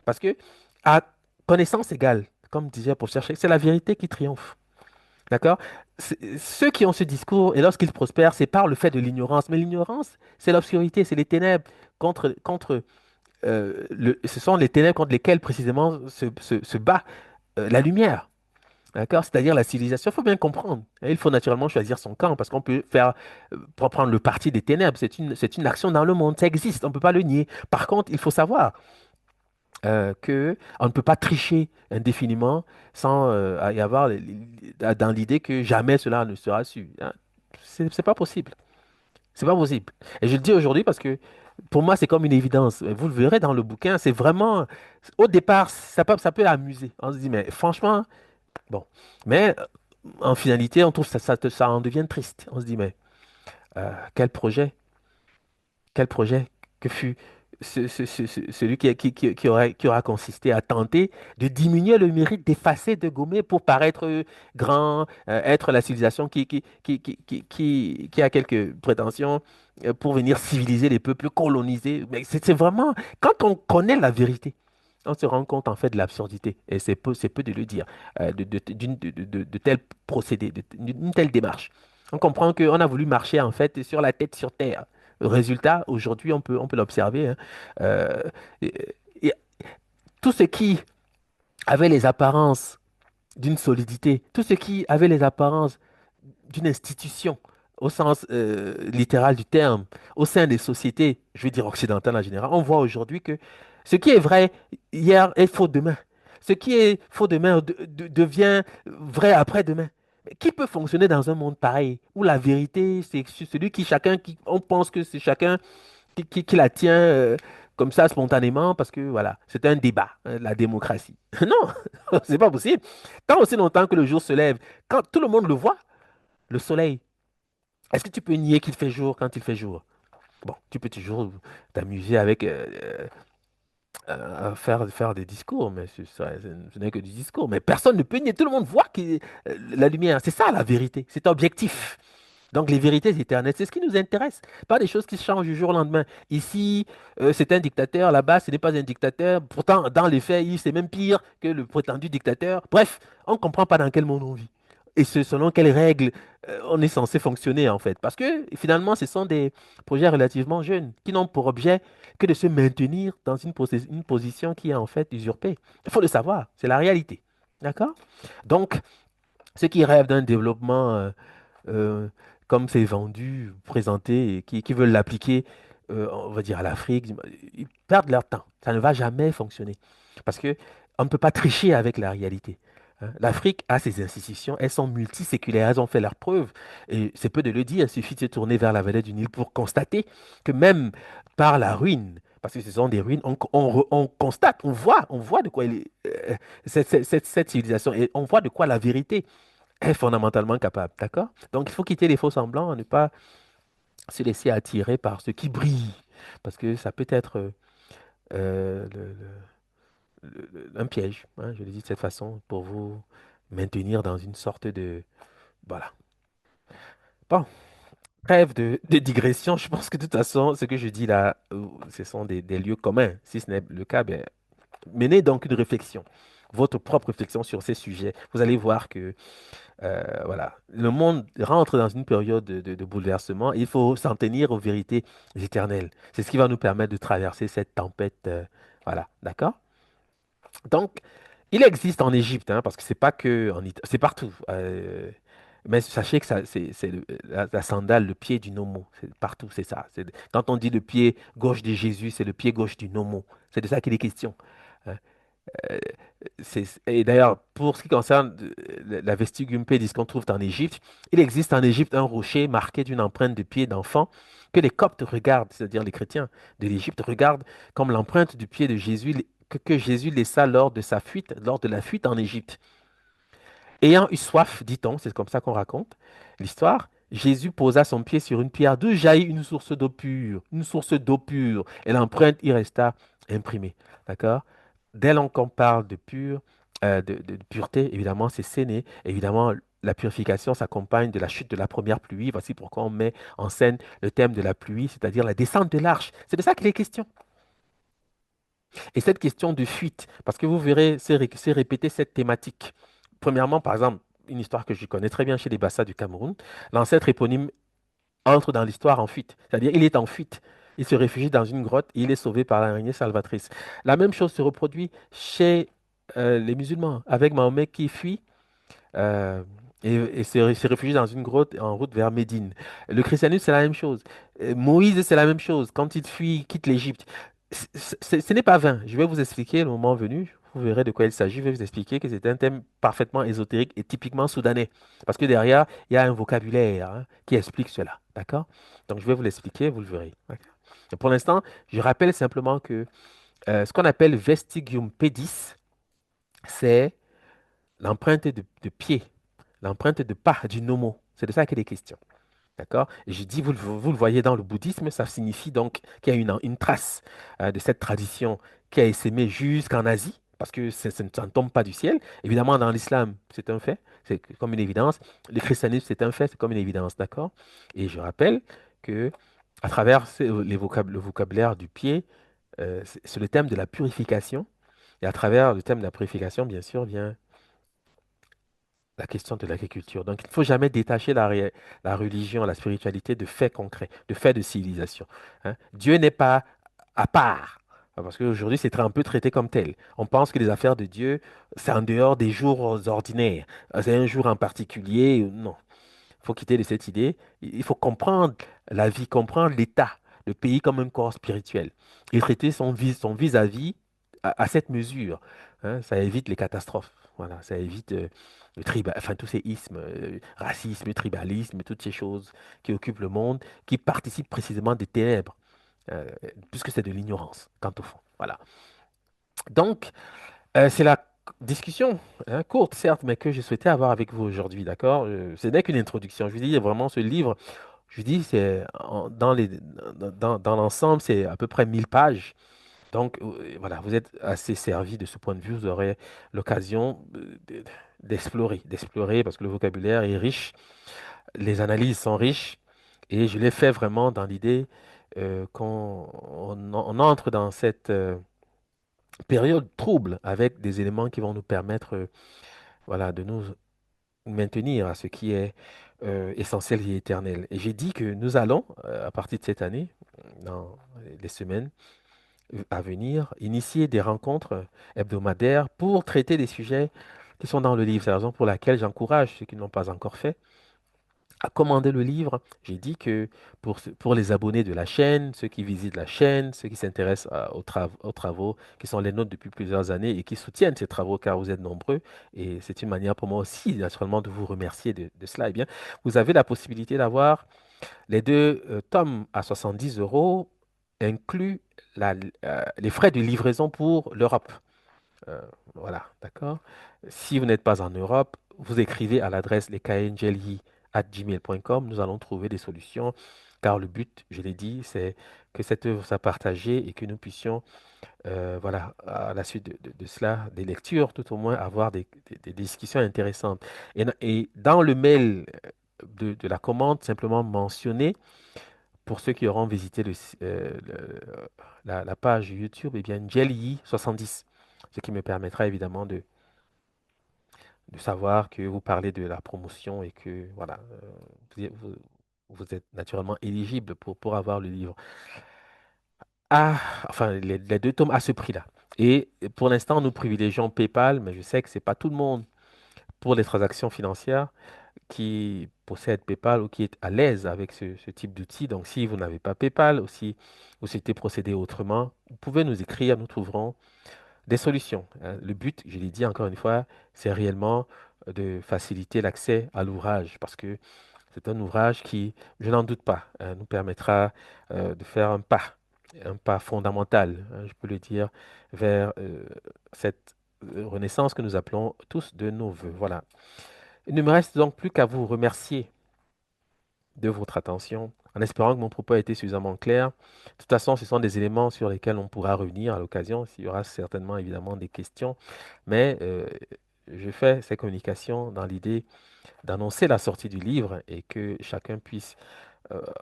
Parce que, à connaissance égale, comme disait pour chercher, c'est la vérité qui triomphe. D'accord? Ceux qui ont ce discours, et lorsqu'ils prospèrent, c'est par le fait de l'ignorance. Mais l'ignorance, c'est l'obscurité, c'est les ténèbres ce sont les ténèbres contre lesquelles précisément se bat la lumière. D'accord? C'est-à-dire la civilisation. Il faut bien comprendre. Et il faut naturellement choisir son camp parce qu'on peut faire, pour prendre le parti des ténèbres, c'est une action dans le monde. Ça existe, on ne peut pas le nier. Par contre, il faut savoir que on ne peut pas tricher indéfiniment sans y avoir dans l'idée que jamais cela ne sera su. Hein. C'est pas possible. C'est pas possible. Et je le dis aujourd'hui parce que pour moi, c'est comme une évidence. Vous le verrez dans le bouquin, c'est vraiment. Au départ, ça peut amuser. On se dit, mais franchement, bon. Mais en finalité, on trouve ça en devient triste. On se dit, mais quel projet? Quel projet que fut celui qui aura consisté à tenter de diminuer le mérite, d'effacer, de gommer pour paraître grand, être la civilisation qui a quelques prétentions pour venir civiliser les peuples, coloniser. Mais c'est vraiment, quand on connaît la vérité, on se rend compte en fait de l'absurdité. Et c'est peu de le dire, de tels procédés, d'une telle démarche. On comprend qu'on a voulu marcher en fait sur la tête sur terre. Résultat, aujourd'hui, on peut l'observer. Hein. Euh, et- et tout ce qui avait les apparences d'une solidité, tout ce qui avait les apparences d'une institution, au sens littéral du terme, au sein des sociétés, je veux dire occidentales en général, on voit aujourd'hui que ce qui est vrai hier est faux demain. Ce qui est faux demain devient vrai après-demain. Mais qui peut fonctionner dans un monde pareil, où la vérité, c'est celui on pense que c'est chacun qui la tient comme ça spontanément parce que voilà, c'est un débat, hein, la démocratie. Non, c'est pas possible. Tant aussi longtemps que le jour se lève, quand tout le monde le voit, le soleil, est-ce que tu peux nier qu'il fait jour quand il fait jour? Bon, tu peux toujours t'amuser avec faire des discours, mais ce n'est que du discours. Mais personne ne peut nier. Tout le monde voit la lumière. C'est ça la vérité. C'est objectif. Donc les vérités éternelles, c'est ce qui nous intéresse, pas des choses qui changent du jour au lendemain. Ici, c'est un dictateur, là-bas, ce n'est pas un dictateur. Pourtant, dans les faits, c'est même pire que le prétendu dictateur. Bref, on ne comprend pas dans quel monde on vit. Et selon quelles règles on est censé fonctionner, en fait. Parce que finalement, ce sont des projets relativement jeunes qui n'ont pour objet que de se maintenir dans une position qui est en fait usurpée. Il faut le savoir, c'est la réalité. D'accord? Donc, ceux qui rêvent d'un développement euh, comme c'est vendu, présenté, et qui veulent l'appliquer, on va dire, à l'Afrique, ils perdent leur temps. Ça ne va jamais fonctionner. Parce que on ne peut pas tricher avec la réalité. Hein. L'Afrique a ses institutions, elles sont multiséculaires, elles ont fait leurs preuves. Et c'est peu de le dire, il suffit de se tourner vers la vallée du Nil pour constater que même par la ruine, parce que ce sont des ruines, on constate, on voit de quoi cette civilisation, et on voit de quoi la vérité est fondamentalement capable, d'accord? Donc, il faut quitter les faux semblants, ne pas se laisser attirer par ce qui brille, parce que ça peut être euh, le- un piège, hein, je le dis de cette façon, pour vous maintenir dans une sorte de... Voilà. Bon, trêve de digression, je pense que de toute façon, ce que je dis là, ce sont des lieux communs. Si ce n'est le cas, bien, menez donc une réflexion, votre propre réflexion sur ces sujets. Vous allez voir que voilà. Le monde rentre dans une période de bouleversement. Il faut s'en tenir aux vérités éternelles. C'est ce qui va nous permettre de traverser cette tempête. Voilà, d'accord? Donc, il existe en Égypte, hein, parce que c'est pas que c'est partout. Mais sachez que c'est la sandale, le pied du nomo. C'est partout, c'est ça. Quand on dit le pied gauche de Jésus, c'est le pied gauche du nomo. C'est de ça qu'il est question. Hein. Euh, et d'ailleurs, pour ce qui concerne la vestigum pedis qu'on trouve en Égypte, il existe en Égypte un rocher marqué d'une empreinte de pied d'enfant que les Coptes regardent, c'est-à-dire les chrétiens de l'Égypte regardent comme l'empreinte du pied de Jésus que Jésus laissa lors de sa fuite, lors de la fuite en Égypte. Ayant eu soif, dit-on, c'est comme ça qu'on raconte l'histoire, Jésus posa son pied sur une pierre d'où jaillit une source d'eau pure, et l'empreinte y resta imprimée. D'accord? Dès lors qu'on parle de pur, de pureté, évidemment, c'est séné. Évidemment, la purification s'accompagne de la chute de la première pluie. Voici pourquoi on met en scène le thème de la pluie, c'est-à-dire la descente de l'arche. C'est de ça qu'il est question. Et cette question de fuite, parce que vous verrez, c'est répéter cette thématique. Premièrement, par exemple, une histoire que je connais très bien chez les Bassa du Cameroun, l'ancêtre éponyme entre dans l'histoire en fuite. C'est-à-dire, il est en fuite. Il se réfugie dans une grotte et il est sauvé par l'araignée salvatrice. La même chose se reproduit chez les musulmans, avec Mahomet qui fuit euh, se réfugie dans une grotte en route vers Médine. Le christianisme, c'est la même chose. Moïse, c'est la même chose. Quand il fuit, quitte l'Égypte. Ce n'est pas vain. Je vais vous expliquer le moment venu. Vous verrez de quoi il s'agit. Je vais vous expliquer que c'est un thème parfaitement ésotérique et typiquement soudanais. Parce que derrière, il y a un vocabulaire hein, qui explique cela. D'accord? Donc, je vais vous l'expliquer, vous le verrez. D'accord. Et pour l'instant, je rappelle simplement que ce qu'on appelle vestigium pedis, c'est l'empreinte de pied, l'empreinte de pas du nomo. C'est de ça qu'il est question. D'accord? Et je dis, vous le voyez dans le bouddhisme, ça signifie donc qu'il y a une trace de cette tradition qui a essaimé jusqu'en Asie, parce que ça ne tombe pas du ciel. Évidemment, dans l'islam, c'est un fait, c'est comme une évidence. Le christianisme, c'est un fait, c'est comme une évidence. D'accord? Et je rappelle que à travers le vocabulaire du pied, c'est le thème de la purification. Et à travers le thème de la purification, bien sûr, vient la question de l'agriculture. Donc, il ne faut jamais détacher la religion, la spiritualité de faits concrets, de faits de civilisation. Hein. Dieu n'est pas à part. Parce qu'aujourd'hui, c'est un peu traité comme tel. On pense que les affaires de Dieu, c'est en dehors des jours ordinaires. C'est un jour en particulier. Non. Il faut quitter de cette idée. Il faut comprendre la vie, comprendre l'État, le pays comme un corps spirituel. Et traiter son vis-à-vis à cette mesure. Hein, ça évite les catastrophes. Voilà, ça évite le tribal, enfin tous ces ismes, racisme, tribalisme, toutes ces choses qui occupent le monde, qui participent précisément des ténèbres, euh, puisque c'est de l'ignorance, quant au fond. Voilà. Donc, c'est la discussion hein, courte, certes, mais que je souhaitais avoir avec vous aujourd'hui, d'accord? Ce n'est qu'une introduction. Je vous dis vraiment, ce livre, je vous dis, dans l'ensemble, c'est à peu près 1000 pages. Donc, voilà, vous êtes assez servi de ce point de vue. Vous aurez l'occasion d'explorer, parce que le vocabulaire est riche, les analyses sont riches, et je l'ai fait vraiment dans l'idée qu'on entre dans cette période trouble avec des éléments qui vont nous permettre voilà, de nous maintenir à ce qui est essentiel et éternel. Et j'ai dit que nous allons, à partir de cette année, dans les semaines à venir, initier des rencontres hebdomadaires pour traiter des sujets qui sont dans le livre. C'est la raison pour laquelle j'encourage ceux qui ne l'ont pas encore fait à commander le livre. J'ai dit que pour les abonnés de la chaîne, ceux qui visitent la chaîne, ceux qui s'intéressent aux travaux qui sont les nôtres depuis plusieurs années et qui soutiennent ces travaux car vous êtes nombreux, et c'est une manière pour moi aussi, naturellement, de vous remercier de cela, eh bien, vous avez la possibilité d'avoir les deux tomes à 70 euros, inclus les frais de livraison pour l'Europe. Euh, voilà, d'accord. Si vous n'êtes pas en Europe, vous écrivez à l'adresse lescahiers@gmail.com. Nous allons trouver des solutions, car le but, je l'ai dit, c'est que cette œuvre soit partagée et que nous puissions, voilà, à la suite de cela, des lectures, tout au moins, avoir des discussions intéressantes. Et dans le mail de la commande, simplement mentionner, pour ceux qui auront visité la page YouTube, eh bien, Jelly70, ce qui me permettra évidemment de savoir que vous parlez de la promotion et que voilà, vous, vous êtes naturellement éligible pour avoir le livre. Ah, enfin, les deux tomes à ce prix-là. Et pour l'instant, nous privilégions PayPal, mais je sais que c'est pas tout le monde pour les transactions financières qui possède PayPal ou qui est à l'aise avec ce type d'outil. Donc, si vous n'avez pas PayPal ou si vous souhaitez procéder autrement, vous pouvez nous écrire, nous trouverons des solutions. Hein. Le but, je l'ai dit encore une fois, c'est réellement de faciliter l'accès à l'ouvrage parce que c'est un ouvrage qui, je n'en doute pas, hein, nous permettra de faire un pas fondamental, hein, je peux le dire, vers cette renaissance que nous appelons tous de nos voeux. Voilà. Il ne me reste donc plus qu'à vous remercier de votre attention, en espérant que mon propos a été suffisamment clair. De toute façon, ce sont des éléments sur lesquels on pourra revenir à l'occasion. Il y aura certainement évidemment des questions, mais je fais ces communications dans l'idée d'annoncer la sortie du livre et que chacun puisse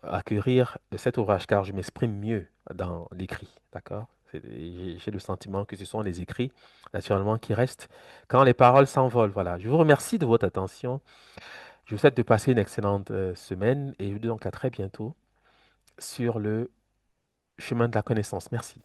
acquérir cet ouvrage, car je m'exprime mieux dans l'écrit. D'accord? J'ai le sentiment que ce sont les écrits, naturellement, qui restent quand les paroles s'envolent. Voilà. Je vous remercie de votre attention. Je vous souhaite de passer une excellente semaine et je vous dis donc à très bientôt sur le chemin de la connaissance. Merci.